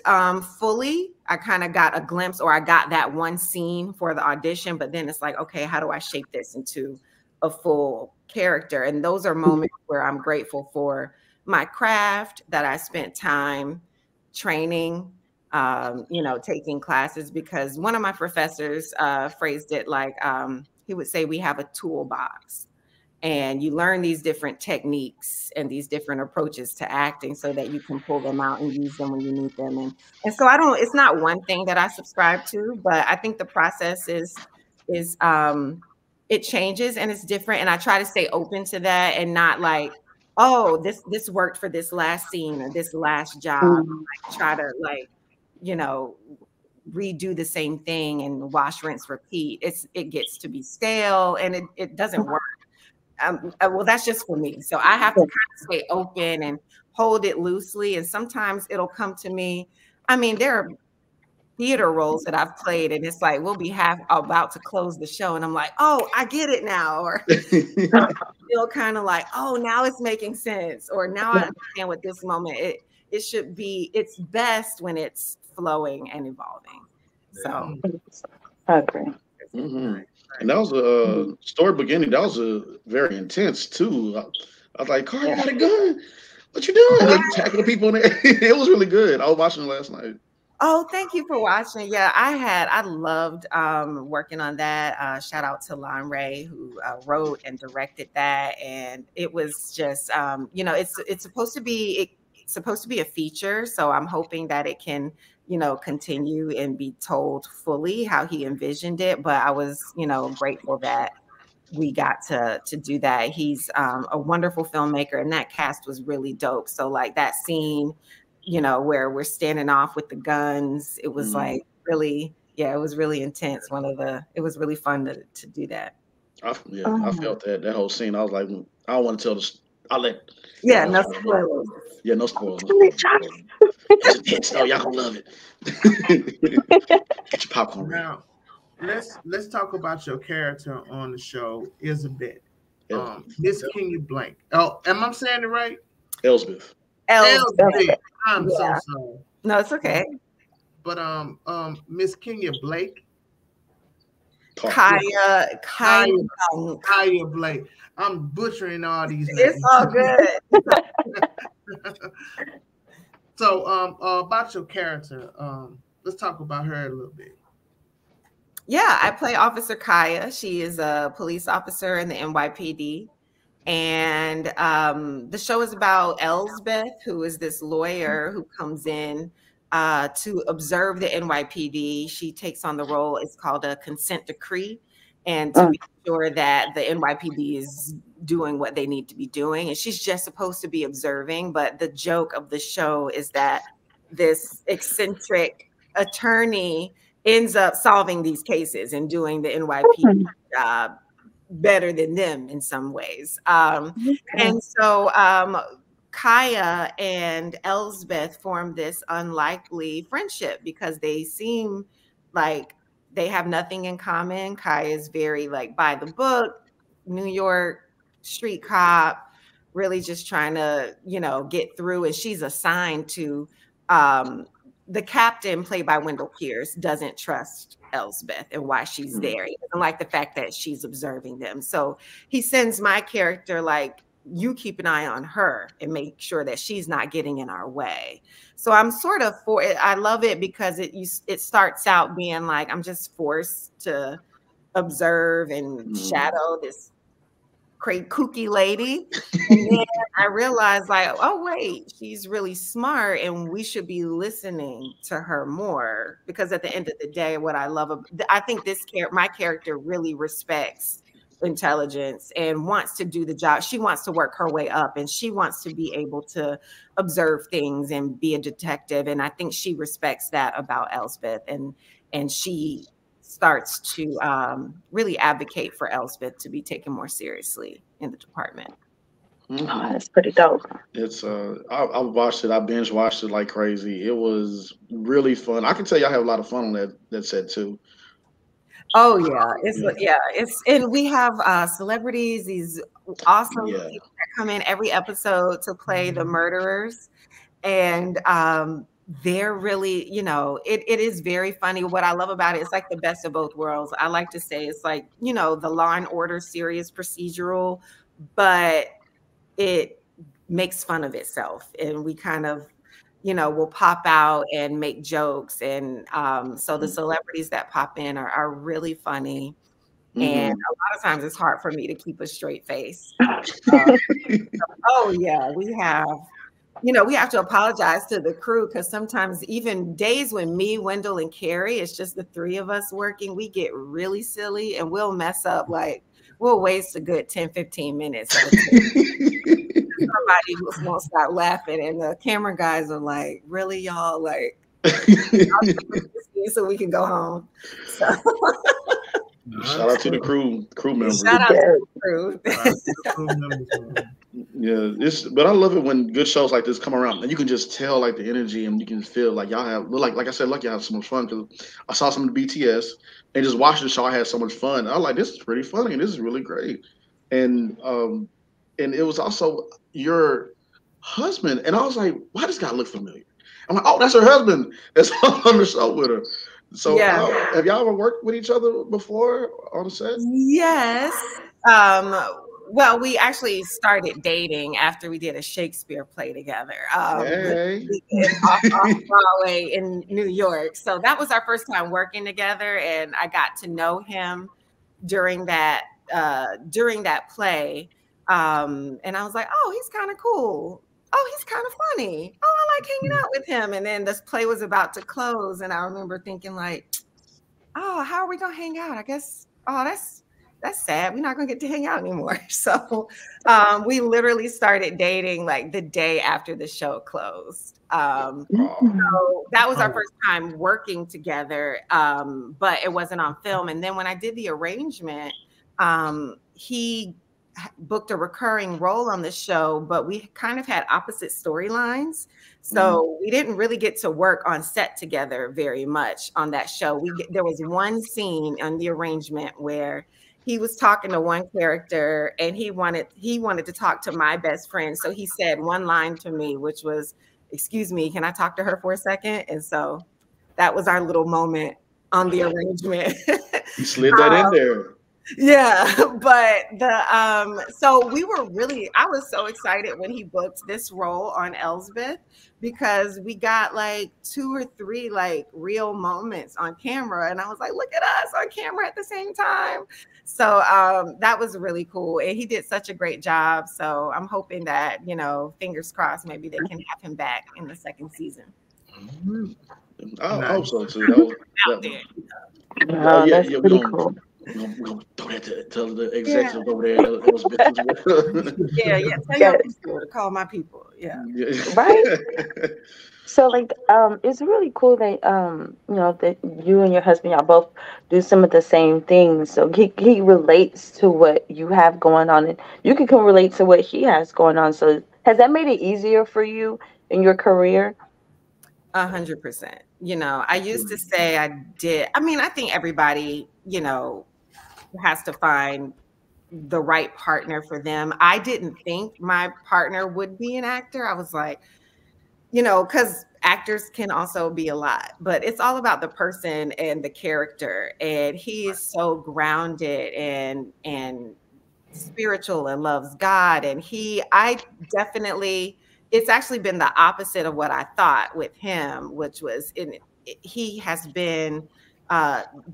fully. I kind of got a glimpse, or I got that one scene for the audition, but then it's like, okay, how do I shape this into a full character? And those are moments where I'm grateful for my craft, that I spent time training, taking classes, because one of my professors phrased it like, he would say, we have a toolbox, and you learn these different techniques and these different approaches to acting so that you can pull them out and use them when you need them. And so it's not one thing that I subscribe to, but I think the process is it changes and it's different. And I try to stay open to that and not like, oh, this worked for this last scene or this last job. I try to redo the same thing and wash, rinse, repeat. It gets to be stale and it doesn't work. Well, that's just for me. So I have to kind of stay open and hold it loosely. And sometimes it'll come to me. I mean, there are theater roles that I've played, and it's like we'll be about to close the show, and I'm like, oh, I get it now, or feel kind of like, oh, now it's making sense, or now I understand what this moment it should be. It's best when it's flowing and evolving. So I agree. Mm-hmm. And that was a story beginning. That was a very intense too. I was like, Carl, you got a gun? What you doing? Like tackling people in there. It was really good. I was watching it last night. Oh, thank you for watching. Yeah, I loved working on that. Shout out to Lon Ray, who wrote and directed that. And it was just, it's supposed to be a feature. So I'm hoping that it can, continue and be told fully how he envisioned it. But I was, grateful that we got to do that. He's a wonderful filmmaker, and that cast was really dope. So like that scene, where we're standing off with the guns. It was like really, it was really intense. It was really fun to do that. I felt that whole scene. I was like, I don't want to tell this. No spoilers. Yeah, no spoilers. It's intense though. Y'all gonna love it. Get your popcorn ready. Now, let's talk about your character on the show, Elizabeth. Miss Kenya Blank. Oh, am I saying it right? Elizabeth. I'm so sorry. No, it's okay. But Miss Kenya Blake. Kaya Blake. I'm butchering all these names. It's all good. So about your character, let's talk about her a little bit. Yeah, I play Officer Kaya. She is a police officer in the NYPD. And the show is about Elsbeth, who is this lawyer who comes in to observe the NYPD. She takes on the role, it's called a consent decree, and to be sure that the NYPD is doing what they need to be doing. And she's just supposed to be observing. But the joke of the show is that this eccentric attorney ends up solving these cases and doing the NYPD job better than them in some ways. And so Kaya and Elsbeth formed this unlikely friendship because they seem like they have nothing in common. Kaya is very like by the book, New York street cop, really just trying to, get through. And she's assigned to the captain, played by Wendell Pierce, doesn't trust Elsbeth and why she's there. He doesn't like the fact that she's observing them. So he sends my character like, you keep an eye on her and make sure that she's not getting in our way. So I'm sort of for it. I love it because it starts out being like, I'm just forced to observe and shadow this crazy kooky lady. And then I realized like, oh wait, she's really smart and we should be listening to her more, because at the end of the day, what I love, I think my character really respects intelligence and wants to do the job. She wants to work her way up and she wants to be able to observe things and be a detective. And I think she respects that about Elsbeth, and she starts to really advocate for Elsbeth to be taken more seriously in the department. Oh, that's pretty dope. It's I watched it. I binge watched it like crazy. It was really fun. I can tell you I have a lot of fun on that set too. Oh yeah, it's and we have celebrities, these awesome people that come in every episode to play the murderers, and they're really, it is very funny. What I love about it, it's like the best of both worlds. I like to say it's like, the Law and Order serious procedural, but it makes fun of itself, and we kind of will pop out and make jokes. And so the celebrities that pop in are really funny. And a lot of times it's hard for me to keep a straight face. Oh yeah, we have to apologize to the crew, because sometimes even days when me, Wendell, and Carrie, it's just the three of us working, we get really silly and we'll mess up. Like we'll waste a good 10-15 minutes. Somebody won't stop laughing, and the camera guys are like, really, y'all? Like, so we can go home. So. Shout out to the crew members. Shout out to the crew. Yeah, but I love it when good shows like this come around and you can just tell like the energy and you can feel like y'all have like I said, like y'all have so much fun because I saw some of the BTS and just watching the show. I had so much fun. I was like, this is pretty funny and this is really great. And it was also your husband, and I was like, why does this guy look familiar? I'm like, oh, that's her husband. That's on the show with her. So have y'all ever worked with each other before on the set? Yes. Well, we actually started dating after we did a Shakespeare play together. Off Broadway in New York. So that was our first time working together, and I got to know him during that play. And I was like, oh, he's kind of cool. Oh, he's kind of funny. Oh, I like hanging out with him. And then this play was about to close, and I remember thinking like, oh, how are we gonna hang out? I guess, oh, that's sad. We're not gonna get to hang out anymore. So we literally started dating like the day after the show closed. So that was our first time working together, but it wasn't on film. And then when I did the arrangement, he booked a recurring role on the show, but we kind of had opposite storylines. So we didn't really get to work on set together very much on that show. There was one scene on the arrangement where he was talking to one character and he wanted to talk to my best friend. So he said one line to me, which was, "Excuse me, can I talk to her for a second?" And so that was our little moment on the arrangement. You slid that in there. Yeah, but so I was so excited when he booked this role on Elsbeth because we got like 2 or 3 like real moments on camera, and I was like, look at us on camera at the same time. So that was really cool, and he did such a great job. So I'm hoping that, fingers crossed, maybe they can have him back in the 2nd season. I hope so too. That's pretty cool. We're gonna throw that to tell the executives over there. Tell your people to call my people. Yeah. Right. So it's really cool that that you and your husband, y'all both do some of the same things. So he relates to what you have going on, and you can relate to what he has going on. So has that made it easier for you in your career? 100%. I used to say I did. I mean, I think everybody, has to find the right partner for them. I didn't think my partner would be an actor. I was like, because actors can also be a lot, but it's all about the person and the character. And he is so grounded and spiritual and loves God. And it's actually been the opposite of what I thought with him, which was he has been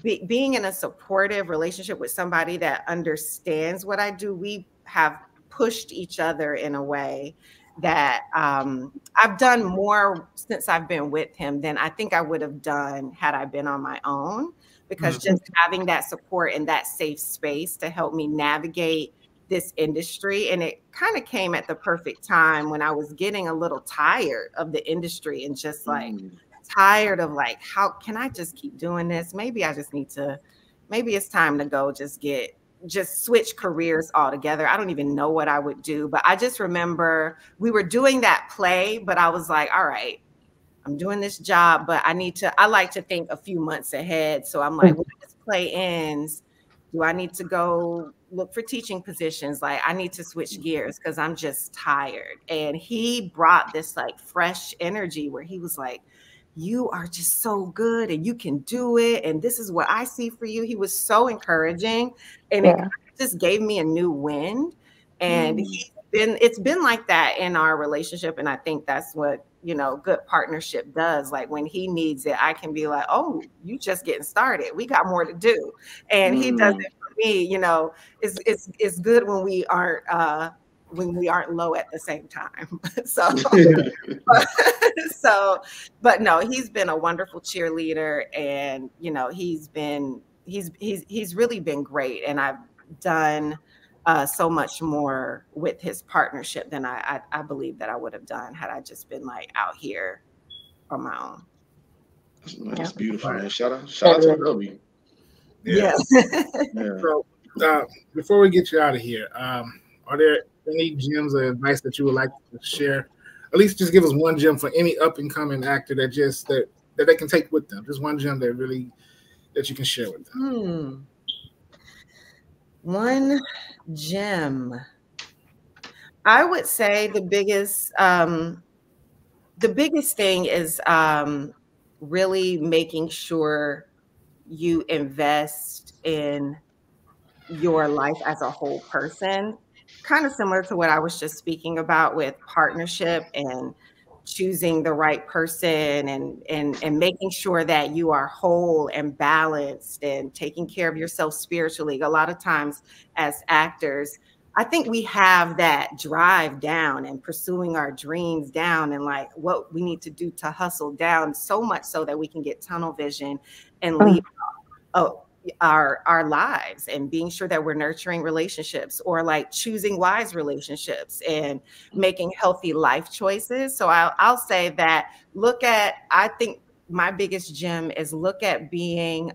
being in a supportive relationship with somebody that understands what I do. We have pushed each other in a way that I've done more since I've been with him than I think I would have done had I been on my own, because just having that support and that safe space to help me navigate this industry. And it kind of came at the perfect time when I was getting a little tired of the industry and just tired of how can I just keep doing this? Maybe it's time to go just switch careers altogether. I don't even know what I would do, but I just remember we were doing that play, but I was like, all right, I'm doing this job, but I like to think a few months ahead. So I'm like, when this play ends, do I need to go look for teaching positions? I need to switch gears because I'm just tired. And he brought this fresh energy where he was like, you are just so good and you can do it. And this is what I see for you. He was so encouraging, and it just gave me a new wind. And it's been like that in our relationship. And I think that's what, good partnership does. When he needs it, I can be like, oh, you just getting started. We got more to do. And he does it for me. It's good when we aren't low at the same time. But no, he's been a wonderful cheerleader, and he's really been great. And I've done so much more with his partnership than I believe that I would have done had I just been out here on my own. That's beautiful, man. Shout out to Ruby. Yeah. So before we get you out of here, are there any gems or advice that you would like to share? At least just give us one gem for any up and coming actor that they can take with them. Just one gem that you can share with them. One gem. I would say the biggest thing is really making sure you invest in your life as a whole person, kind of similar to what I was just speaking about with partnership and choosing the right person and making sure that you are whole and balanced and taking care of yourself spiritually. A lot of times as actors, I think we have that drive down and pursuing our dreams down and like what we need to do to hustle down, so much so that we can get tunnel vision and leave our lives, and being sure that we're nurturing relationships or like choosing wise relationships and making healthy life choices. So I'll say that I think my biggest gem is look at being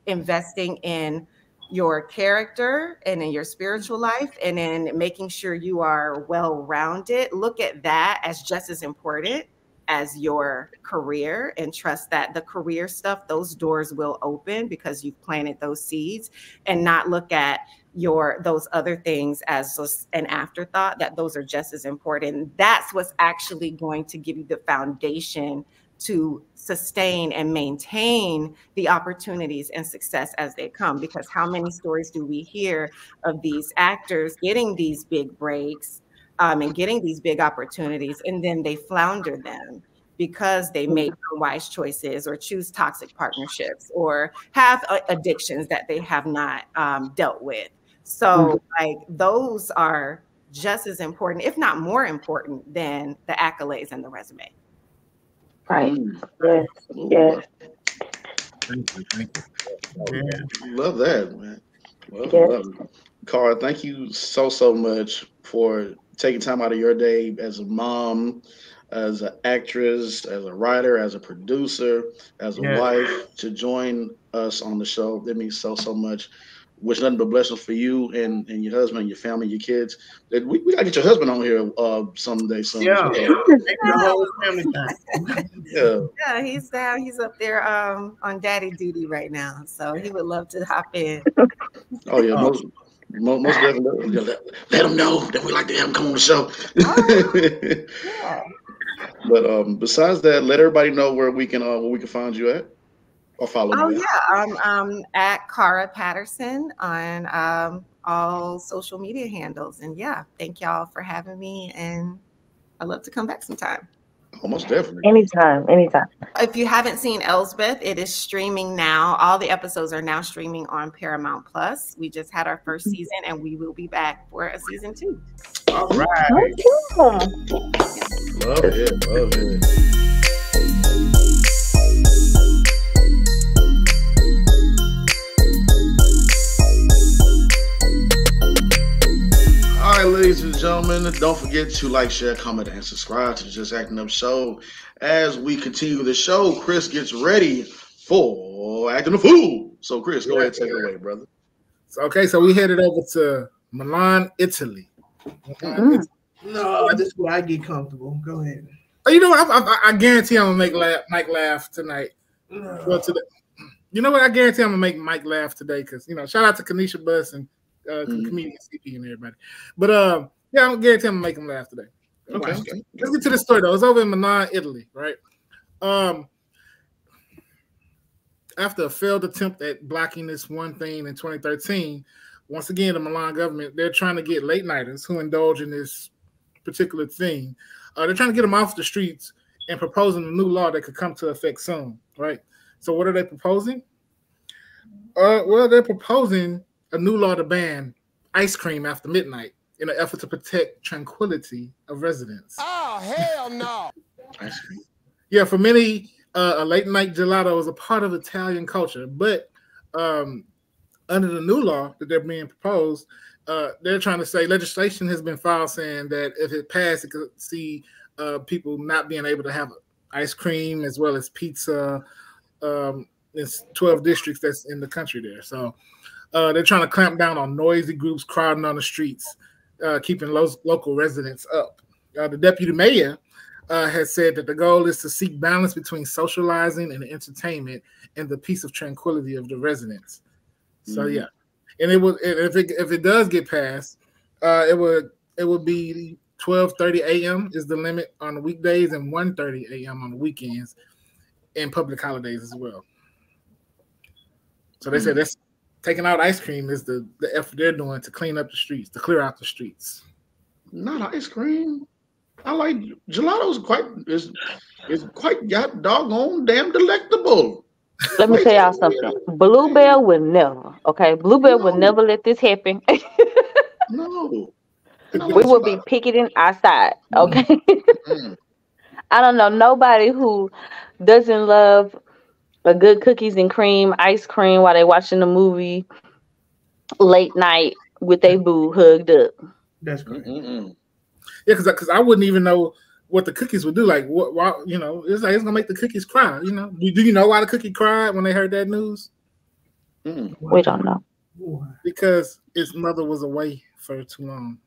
investing in your character and in your spiritual life, and in making sure you are well-rounded. Look at that as just as important as your career, and trust that the career stuff, those doors will open because you've planted those seeds, and not look at those other things as just an afterthought, that those are just as important. That's what's actually going to give you the foundation to sustain and maintain the opportunities and success as they come. Because how many stories do we hear of these actors getting these big breaks and getting these big opportunities, and then they flounder them because they make unwise choices or choose toxic partnerships or have addictions that they have not dealt with. So like those are just as important, if not more important, than the accolades and the resume. Right. Yes. Yes. Thank you. Love that, man. Love it. Carra, thank you so much for taking time out of your day as a mom, as an actress, as a writer, as a producer, as a wife, to join us on the show. That means so much. Wish nothing but blessings for you and your husband, your family, your kids. We gotta get your husband on here someday soon. Yeah, the whole family thing. Yeah, he's down. He's up there on daddy duty right now, so he would love to hop in. Oh yeah, most definitely. Let him know that we like to have him come on the show. Yeah. But besides that, let everybody know where we can find you at or follow you. At Carra Patterson on all social media handles. And thank y'all for having me, and I'd love to come back sometime. Almost definitely. Anytime. If you haven't seen Elsbeth, it is streaming now. All the episodes are now streaming on Paramount Plus. We just had our first season, and we will be back for a season 2. All right. Love it. All right, ladies and gentlemen, don't forget to like, share, comment, and subscribe to the Just Acting Up Show. As we continue the show, Chris gets ready for Acting a Fool. So, Chris, go ahead and take it away, brother. So we headed over to Milan, Italy. No, this is where I get comfortable. Go ahead. You know what? I guarantee I'm gonna make Mike laugh tonight. No. Well, you know what? I guarantee I'm gonna make Mike laugh today because shout out to Kanisha Buss and comedian CP and everybody. But I guarantee I'm gonna make him laugh today. Okay. Let's get to the story though. It's over in Milan, Italy, right? After a failed attempt at blocking this one thing in 2013, once again the Milan government, they're trying to get late nighters who indulge in this particular thing. They're trying to get them off the streets and proposing a new law that could come to effect soon, right? So what are they proposing? Well, they're proposing a new law to ban ice cream after midnight in an effort to protect tranquility of residents. Oh, hell no. Ice cream. Yeah, for many, a late night gelato is a part of Italian culture, but under the new law that they're being proposed, they're trying to say legislation has been filed saying that if it passed, it could see people not being able to have ice cream as well as pizza, It's 12 districts that's in the country there. So they're trying to clamp down on noisy groups crowding on the streets, keeping local residents up. The deputy mayor has said that the goal is to seek balance between socializing and entertainment and the peace of tranquility of the residents. So yeah, and if it does get passed, it would be 12:30 a.m. is the limit on the weekdays and 1:30 a.m. on the weekends and public holidays as well. So they said that's taking out ice cream is the effort they're doing to clean up the streets, to clear out the streets. Not ice cream. I like gelato's quite got doggone damn delectable. Let me tell y'all something. Bluebell would never. Okay, Bluebell would never let this happen. No. We will be picketing outside. Okay. I don't know nobody who doesn't love a good cookies and cream, ice cream while they watching the movie late night with their boo hugged up. That's great. Yeah, because I wouldn't even know what the cookies would do. Like, why, you know, it's like it's gonna make the cookies cry. You know, do you know why the cookie cried when they heard that news? We don't know. Because its mother was away for too long.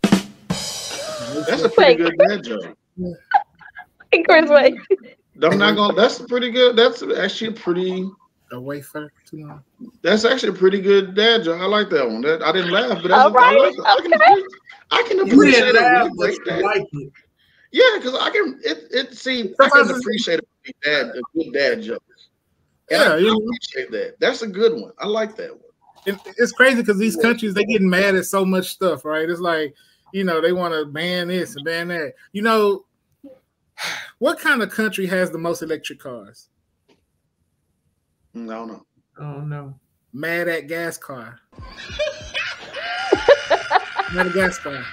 That's a pretty good dad joke. Chris, wait. I'm not gonna. That's pretty good. That's actually pretty. Away for too long. That's actually a pretty good dad joke. I like that one. I didn't laugh, but All right. I can appreciate it. Like it. Yeah, because I can. I can appreciate a good dad joke. And I appreciate that. That's a good one. I like that one. It's crazy because these countries, they getting mad at so much stuff, right? It's like, you know, they want to ban this and ban that. You know, what kind of country has the most electric cars? I don't know. Oh no. Mad at gas car. Madagascar.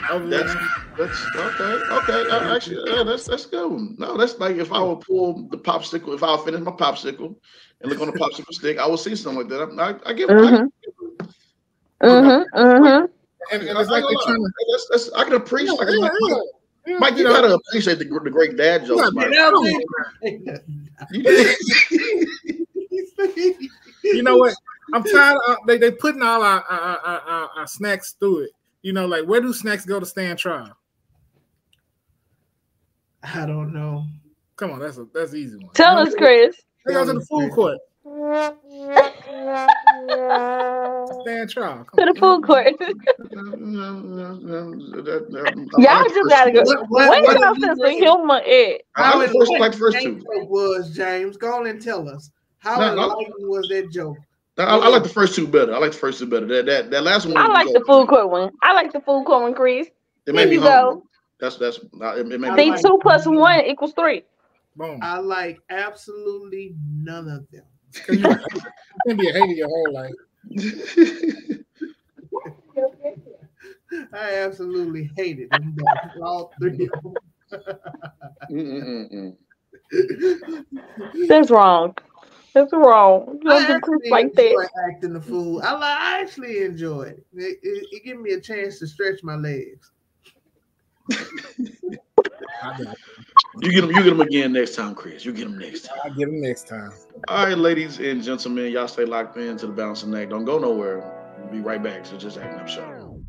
That's okay. Actually, that's good. No, that's like if I would pull the popsicle, if I would finish my popsicle and look on the popsicle stick, I would see something like that. I give. And it's like they're trying to. I can appreciate. Mike, you gotta appreciate the great dad jokes, Mike. You know what? I'm tired of they putting all our snacks through it. You know, like where do snacks go to stand trial? I don't know. Come on, that's an easy one. Tell us, Chris. They go to the food court. Stand trial. To the food court. Y'all just gotta go. Where's your sense of humor at? How like the first two was, James? Go on and tell us. How enlightening was that joke? I like the first two better. That last one. I like the food court one. I like the food court one, Chris. It made me hungry. That's it made me. See, 2 + 1 = 3. Boom. I like absolutely none of them. You can be a hater your whole life. I absolutely hated them. All 3 of them. That's wrong. That's wrong. You don't do Chris like that. Acting the fool. I actually enjoy it. It gives me a chance to stretch my legs. You get them again next time, Chris. You get them next time. I get them next time. All right, ladies and gentlemen, y'all stay locked into the Balancing Act. Don't go nowhere. We'll be right back. So Just Acting Up Show.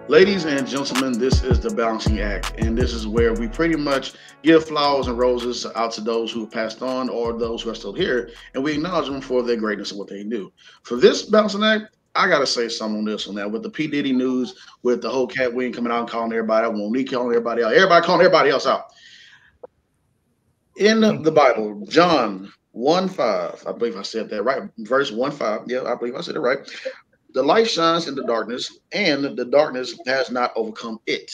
Ladies and gentlemen, this is the Balancing Act, and this is where we pretty much give flowers and roses out to those who have passed on or those who are still here, and we acknowledge them for their greatness and what they do. For this Balancing Act, I got to say something on this one now. With the P. Diddy news, with the whole Cat Wing coming out and calling everybody out, Monique calling everybody out, everybody calling everybody else out. In the Bible, John 1:5, I believe I said that right, verse 1:5, yeah, I believe I said it right. The light shines in the darkness, and the darkness has not overcome it.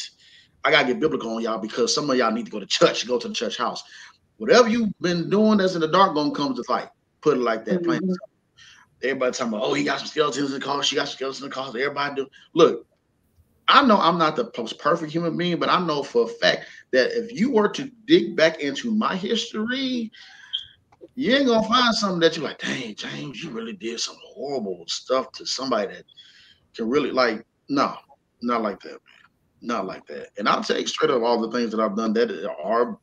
I got to get biblical on y'all because some of y'all need to go to church, go to the church house. Whatever you've been doing that's in the dark going to come to light. Put it like that. Mm-hmm. Everybody talking about, oh, he got some skeletons in the car. She got some skeletons in the car. Everybody do. Look, I know I'm not the most perfect human being, but I know for a fact that if you were to dig back into my history, you ain't gonna find something that you're like, dang, James, you really did some horrible stuff to somebody that can really no. Not like that, man. Not like that. And I'll take straight up all the things that I've done that are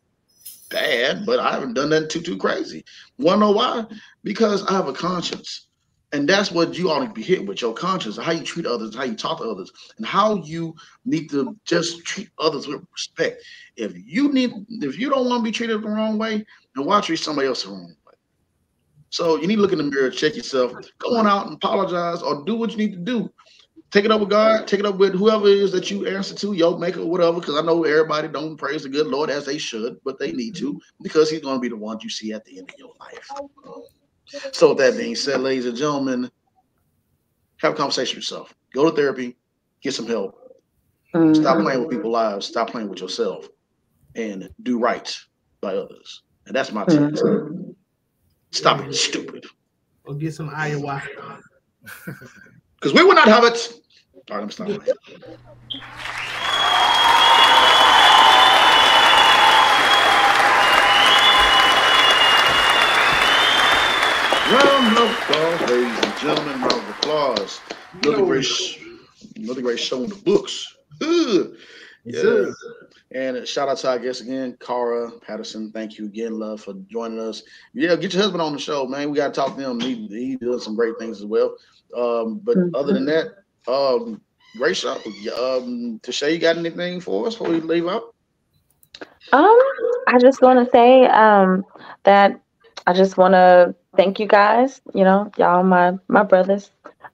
bad, but I haven't done nothing too crazy. Wanna know why? Because I have a conscience. And that's what you ought to be hit with, your conscience, how you treat others, how you talk to others, and how you need to just treat others with respect. If you don't want to be treated the wrong way, then why treat somebody else the wrong way? So you need to look in the mirror, check yourself, go on out and apologize or do what you need to do. Take it up with God, take it up with whoever it is that you answer to, your maker, whatever, because I know everybody don't praise the good Lord as they should, but they need to, because he's going to be the one you see at the end of your life. So with that being said, ladies and gentlemen, have a conversation with yourself. Go to therapy, get some help. Stop playing with people's lives, stop playing with yourself, and do right by others. And that's my tip. Stop being stupid. Or get some ayahuasca. Because we will not have it. All right, I'm stopping. Round of applause, ladies and gentlemen. Round of applause. Another great show in the books. Yeah. And shout out to our guest again, Carra Patterson. Thank you again, love, for joining us. Yeah, get your husband on the show, man. We got to talk to him. He does some great things as well. But other than that, great show. Tashay, you got anything for us before we leave out? I just want to say that I just want to thank you guys. You know, y'all my brothers.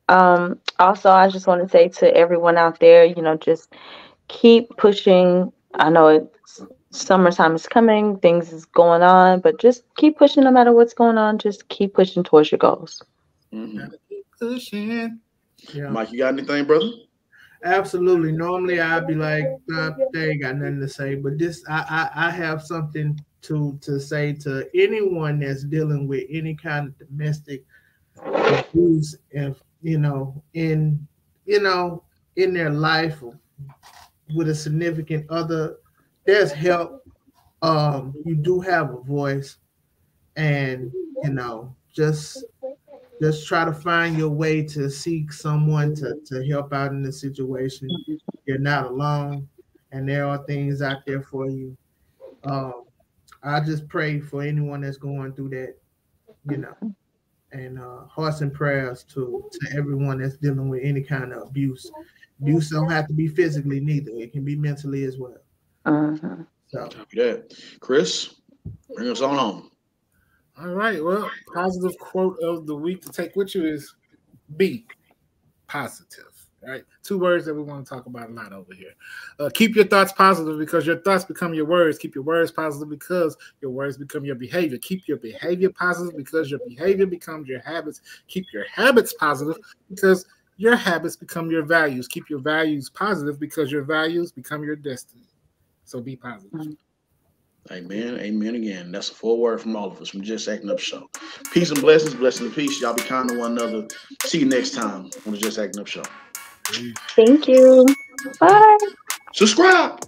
Also, I just want to say to everyone out there, you know, just keep pushing. I know it's summertime is coming, things is going on, but just keep pushing no matter what's going on. Just keep pushing towards your goals. Gotta keep pushing. Yeah. Mike, you got anything, brother? Absolutely. Normally I'd be like, they ain't got nothing to say, but this I have something to say to anyone that's dealing with any kind of domestic abuse, and in their life with a significant other. There's help. You do have a voice, and just try to find your way to seek someone to help out in the situation. You're not alone, and there are things out there for you. I just pray for anyone that's going through that, and hearts and prayers to everyone that's dealing with any kind of abuse. Abuse don't have to be physically neither. It can be mentally as well. So, Chris, bring us on home. All right. Well, positive quote of the week to take with you is be positive. Right? 2 words that we want to talk about a lot over here. Keep your thoughts positive because your thoughts become your words. Keep your words positive because your words become your behavior. Keep your behavior positive because your behavior becomes your habits. Keep your habits positive because your habits become your values. Keep your values positive because your values become your destiny. So be positive. Amen. Amen again. That's a 4 word from all of us from Just Acting Up Show. Peace and blessings. Blessing and peace. Y'all be kind to one another. See you next time on the Just Acting Up Show. Thank you. Bye. Subscribe.